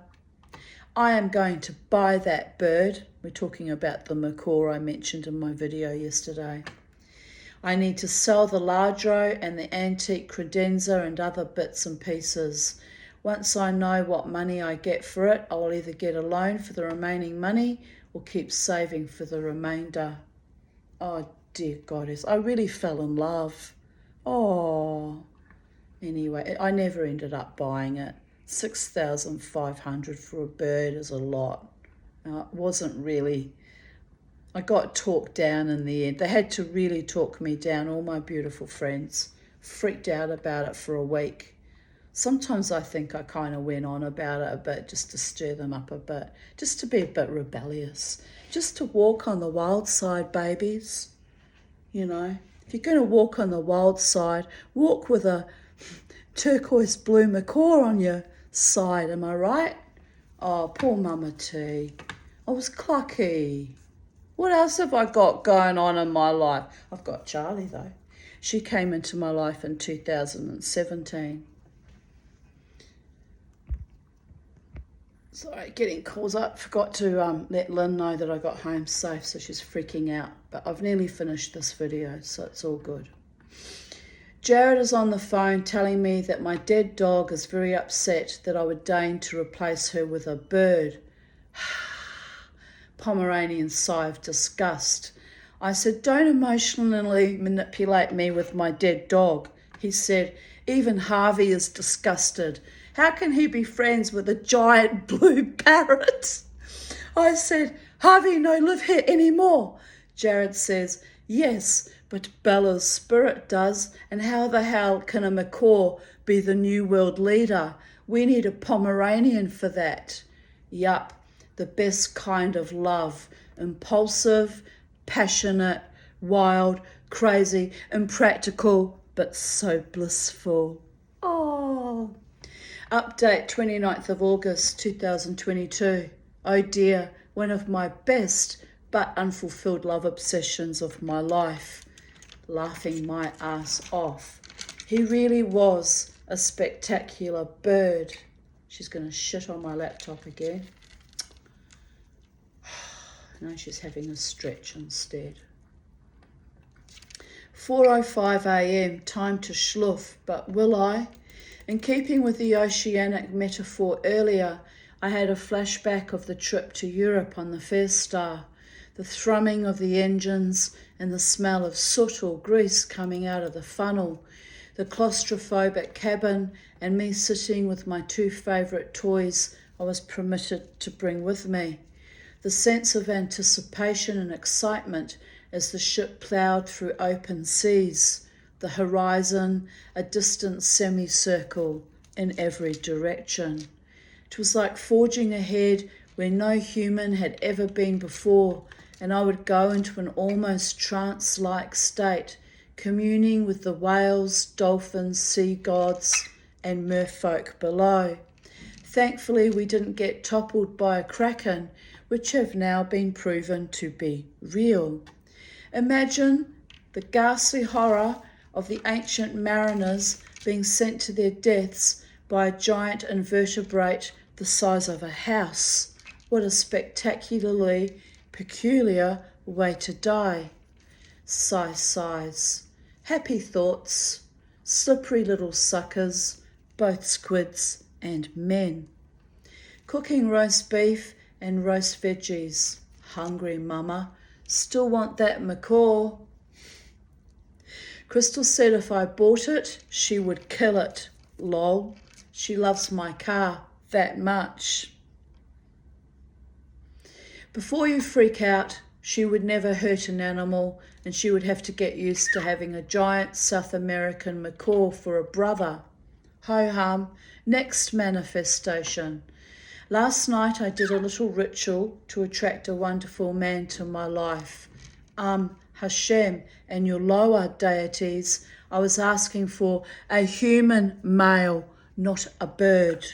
I am going to buy that bird. We're talking about the macaw I mentioned in my video yesterday. I need to sell the Ladro and the antique credenza and other bits and pieces. Once I know what money I get for it, I will either get a loan for the remaining money or keep saving for the remainder. Oh dear goddess, I really fell in love. Oh, anyway, I never ended up buying it. 6,500 for a bird is a lot. It wasn't really, I got talked down in the end. They had to really talk me down, all my beautiful friends. Freaked out about it for a week. Sometimes I think I kind of went on about it a bit just to stir them up a bit, just to be a bit rebellious, just to walk on the wild side, babies. You know, if you're going to walk on the wild side, walk with a turquoise blue macaw on your side, am I right? Oh, poor Mama T. I was clucky. What else have I got going on in my life? I've got Charlie though. She came into my life in 2017. Sorry, getting calls up. Forgot to let Lynn know that I got home safe, so she's freaking out. But I've nearly finished this video, so it's all good. Jared is on the phone telling me that my dead dog is very upset that I would deign to replace her with a bird. Pomeranian sigh of disgust. I said, don't emotionally manipulate me with my dead dog. He said, even Harvey is disgusted. How can he be friends with a giant blue parrot? I said, Harvey no live here anymore. Jared says, yes, but Bella's spirit does, and how the hell can a macaw be the new world leader? We need a Pomeranian for that. Yup, the best kind of love. Impulsive, passionate, wild, crazy, impractical, but so blissful. Oh. Update 29th of August 2022. Oh dear, one of my best but unfulfilled love obsessions of my life. Laughing my ass off. He really was a spectacular bird. She's going to shit on my laptop again. No, she's having a stretch instead. 4:05 a.m, time to schluff, but will I? In keeping with the oceanic metaphor earlier, I had a flashback of the trip to Europe on the Fair Star, the thrumming of the engines and the smell of soot or grease coming out of the funnel, the claustrophobic cabin, and me sitting with my two favourite toys I was permitted to bring with me. The sense of anticipation and excitement as the ship ploughed through open seas, the horizon, a distant semicircle in every direction. It was like forging ahead where no human had ever been before, and I would go into an almost trance-like state, communing with the whales, dolphins, sea gods, and merfolk below. Thankfully, we didn't get toppled by a kraken, which have now been proven to be real. Imagine the ghastly horror of the ancient mariners being sent to their deaths by a giant invertebrate the size of a house. What a spectacularly peculiar way to die. Sigh sighs. Happy thoughts. Slippery little suckers, both squids and men. Cooking roast beef and roast veggies. Hungry mama. Still want that macaw. Crystal said if I bought it, she would kill it. Lol. She loves my car that much. Before you freak out, she would never hurt an animal, and she would have to get used to having a giant South American macaw for a brother. Ho hum, next manifestation. Last night I did a little ritual to attract a wonderful man to my life. Hashem and your lower deities, I was asking for a human male, not a bird.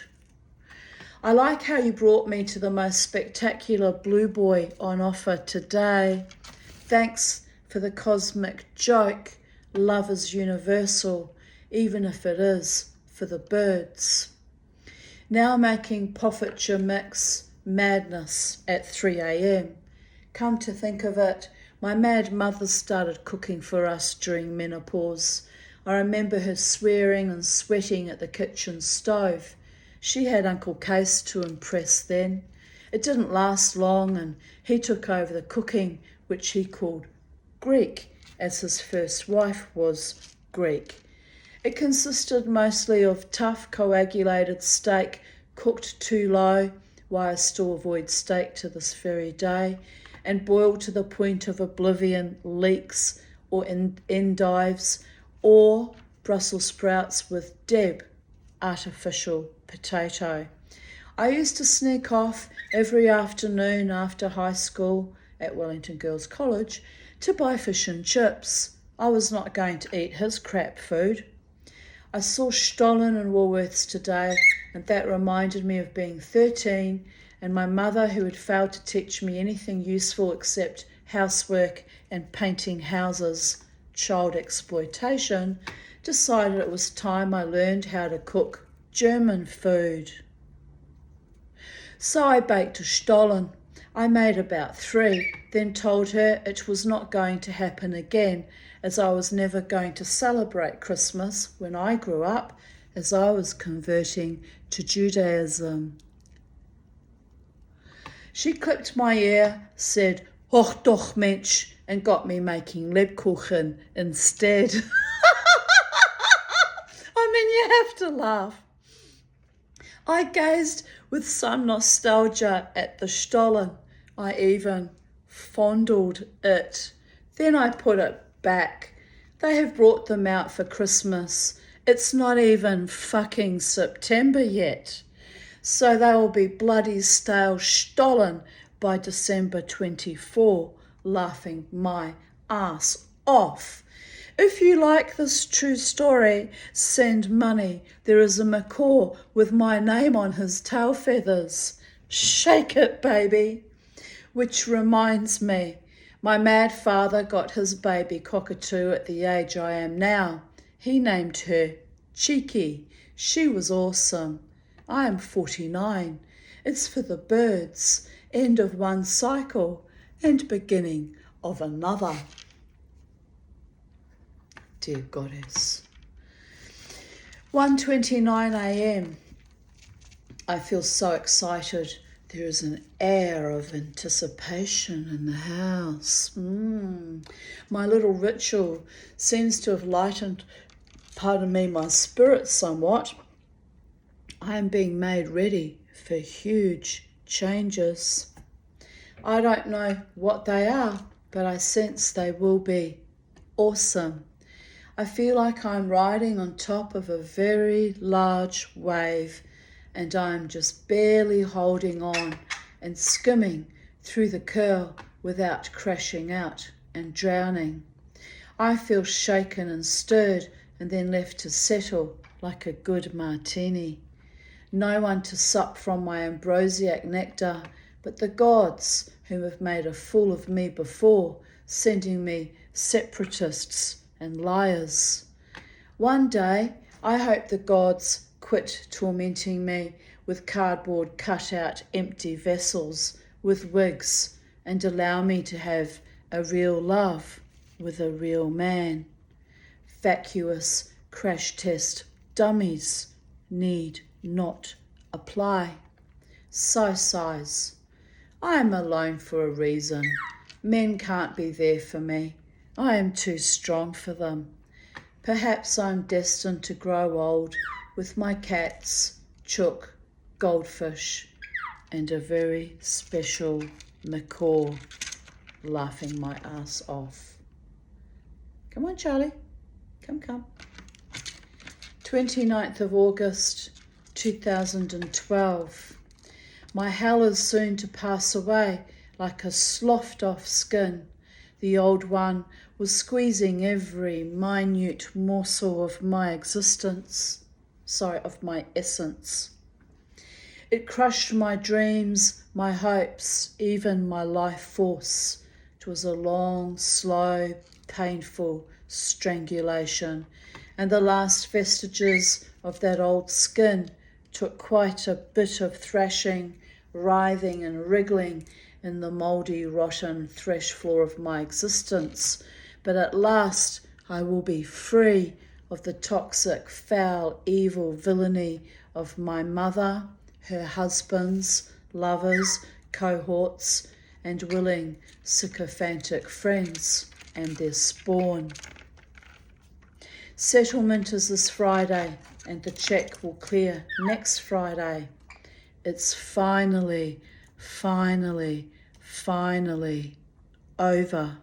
I like how you brought me to the most spectacular blue boy on offer today. Thanks for the cosmic joke. Love is universal, even if it is for the birds. Now making Poffertshire mix madness at 3 a.m. Come to think of it, my mad mother started cooking for us during menopause. I remember her swearing and sweating at the kitchen stove. She had Uncle Case to impress then. It didn't last long and he took over the cooking, which he called Greek, as his first wife was Greek. It consisted mostly of tough coagulated steak cooked too low, why I still avoid steak to this very day, and boiled to the point of oblivion leeks or endives, or Brussels sprouts with Deb, artificial potato. I used to sneak off every afternoon after high school at Wellington Girls College to buy fish and chips. I was not going to eat his crap food. I saw Stollen and Woolworths today, and that reminded me of being 13 and my mother, who had failed to teach me anything useful except housework and painting houses, child exploitation, decided it was time I learned how to cook German food. So I baked a Stollen. I made about 3, then told her it was not going to happen again, as I was never going to celebrate Christmas when I grew up, as I was converting to Judaism. She clipped my ear, said, "Och doch Mensch," and got me making Lebkuchen instead. I mean, you have to laugh. I gazed with some nostalgia at the Stollen. I even fondled it. Then I put it back. They have brought them out for Christmas. It's not even fucking September yet. So they will be bloody stale Stollen by December 24, laughing my ass off. If you like this true story, send money. There is a macaw with my name on his tail feathers. Shake it, baby. Which reminds me, my mad father got his baby cockatoo at the age I am now. He named her Cheeky. She was awesome. I am 49. It's for the birds. End of one cycle and beginning of another. Dear Goddess. 1:29 a.m. I feel so excited. There is an air of anticipation in the house. My little ritual seems to have lightened, my spirit somewhat. I am being made ready for huge changes. I don't know what they are, but I sense they will be awesome. I feel like I'm riding on top of a very large wave, and I'm just barely holding on and skimming through the curl without crashing out and drowning. I feel shaken and stirred and then left to settle like a good martini. No one to sup from my ambrosiac nectar, but the gods whom have made a fool of me before, sending me separatists and liars. One day, I hope the gods quit tormenting me with cardboard cut-out empty vessels with wigs and allow me to have a real love with a real man. Vacuous crash test dummies need not apply. Size. I am alone for a reason. Men can't be there for me. I am too strong for them. Perhaps I'm destined to grow old with my cats, chook, goldfish, and a very special macaw laughing my ass off. Come on, Charlie. Come. 29th of August, 2012. My hell is soon to pass away like a sloughed off skin. The old one was squeezing every minute morsel of my of my essence. It crushed my dreams, my hopes, even my life force. It was a long, slow, painful strangulation, and the last vestiges of that old skin took quite a bit of thrashing, writhing and wriggling in the mouldy, rotten thresh floor of my existence. But at last I will be free of the toxic, foul, evil villainy of my mother, her husbands, lovers, cohorts, and willing, sycophantic friends and their spawn. Settlement is this Friday, and the cheque will clear next Friday. It's finally over.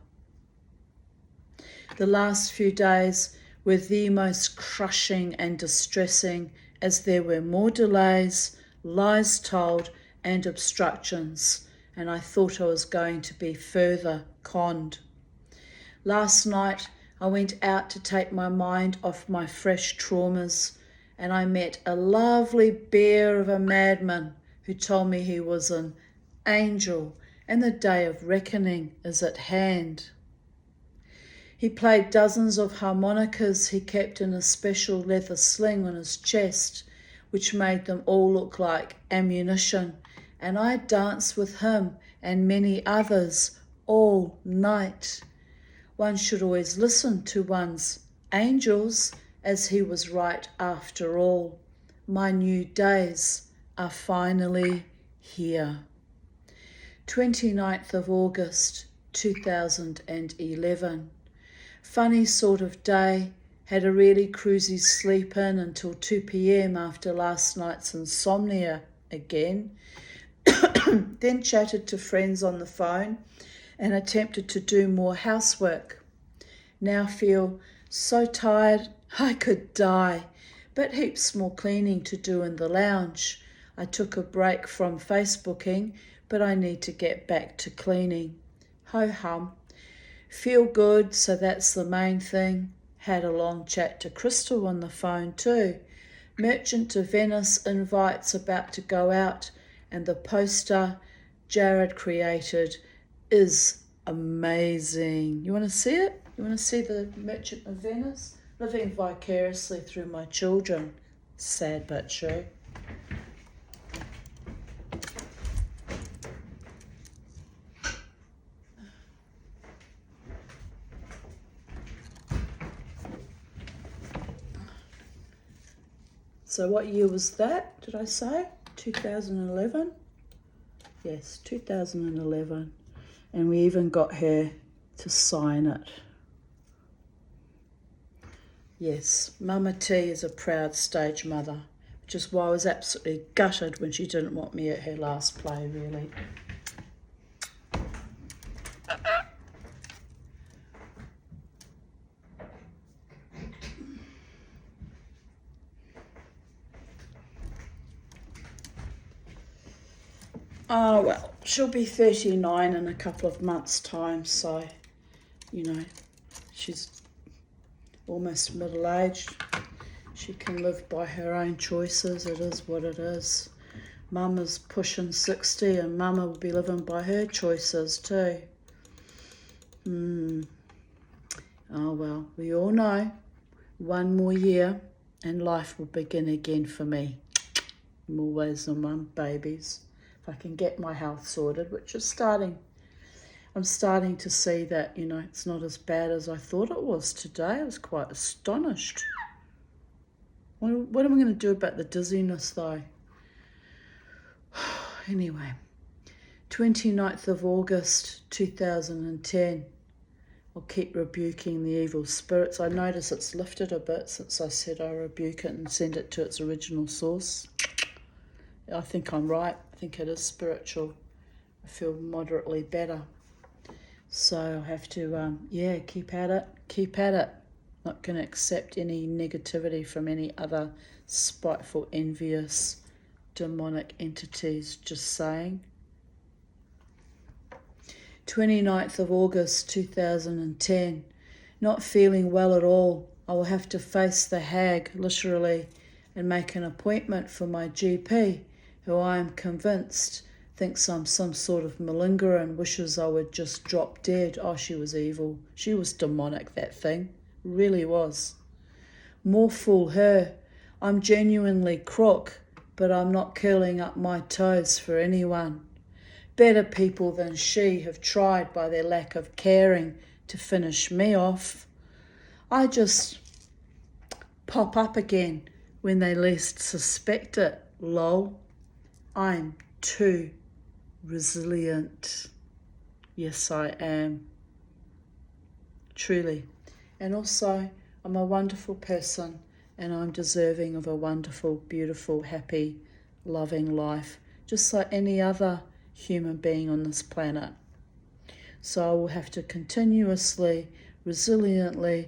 The last few days were the most crushing and distressing, as there were more delays, lies told, and obstructions, and I thought I was going to be further conned. Last night I went out to take my mind off my fresh traumas, and I met a lovely bear of a madman who told me he was an angel and the day of reckoning is at hand. He played dozens of harmonicas he kept in a special leather sling on his chest, which made them all look like ammunition, and I danced with him and many others all night. One should always listen to one's angels, as he was right after all. My new days are finally here. 29th of August 2011. Funny sort of day. Had a really cruisy sleep in until 2 p.m. after last night's insomnia again. Then chatted to friends on the phone and attempted to do more housework. Now feel so tired I could die, but heaps more cleaning to do in the lounge. I took a break from Facebooking, but I need to get back to cleaning. Ho-hum. Feel good, so that's the main thing. Had a long chat to Crystal on the phone too. Merchant to Venice invites about to go out, and the poster Jared created is amazing. You want to see it? You want to see the Merchant of Venice? Living vicariously through my children. Sad but true. So what year was that, did I say? 2011? Yes, 2011. And we even got her to sign it. Yes, Mama T is a proud stage mother, which is why I was absolutely gutted when she didn't want me at her last play, really. Oh, well, she'll be 39 in a couple of months' time, so, she's almost middle-aged. She can live by her own choices. It is what it is. Mama's pushing 60 and Mama will be living by her choices too. Oh, well, we all know one more year and life will begin again for me. I'm always the mum, babies. If I can get my health sorted, which is starting. I'm starting to see that, it's not as bad as I thought it was today. I was quite astonished. What am I going to do about the dizziness, though? Anyway, 29th of August 2010. I'll keep rebuking the evil spirits. I notice it's lifted a bit since I said I rebuke it and send it to its original source. I think I'm right. I think it is spiritual. I feel moderately better. So I have to, keep at it. Not going to accept any negativity from any other spiteful, envious demonic entities, just saying. 29th of August 2010. Not feeling well at all. I will have to face the hag, literally, and make an appointment for my GP, who I am convinced thinks I'm some sort of malingerer and wishes I would just drop dead. Oh, she was evil. She was demonic, that thing. Really was. More fool her. I'm genuinely crook, but I'm not curling up my toes for anyone. Better people than she have tried by their lack of caring to finish me off. I just pop up again when they least suspect it, lol. I'm too resilient. Yes, I am. Truly. And also, I'm a wonderful person and I'm deserving of a wonderful, beautiful, happy, loving life, just like any other human being on this planet. So I will have to continuously, resiliently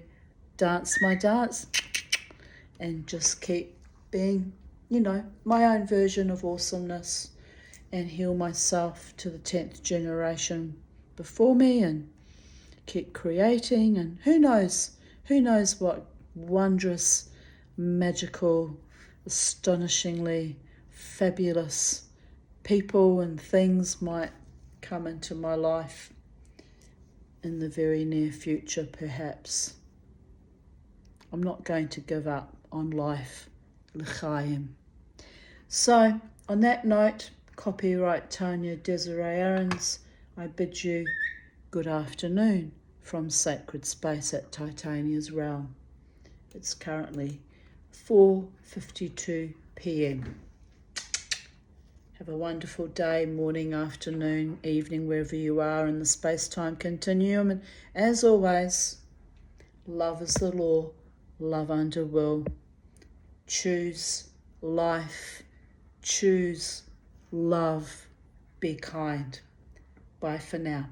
dance my dance and just keep being, my own version of awesomeness and heal myself to the 10th generation before me and keep creating, and who knows what wondrous, magical, astonishingly fabulous people and things might come into my life in the very near future, perhaps. I'm not going to give up on life, l'chaim. So, on that note, copyright Tanya Desiree Aarons, I bid you good afternoon from sacred space at Titania's realm. It's currently 4:52 p.m. Have a wonderful day, morning, afternoon, evening, wherever you are in the space-time continuum. And as always, love is the law, love under will. Choose life, choose love, be kind. Bye for now.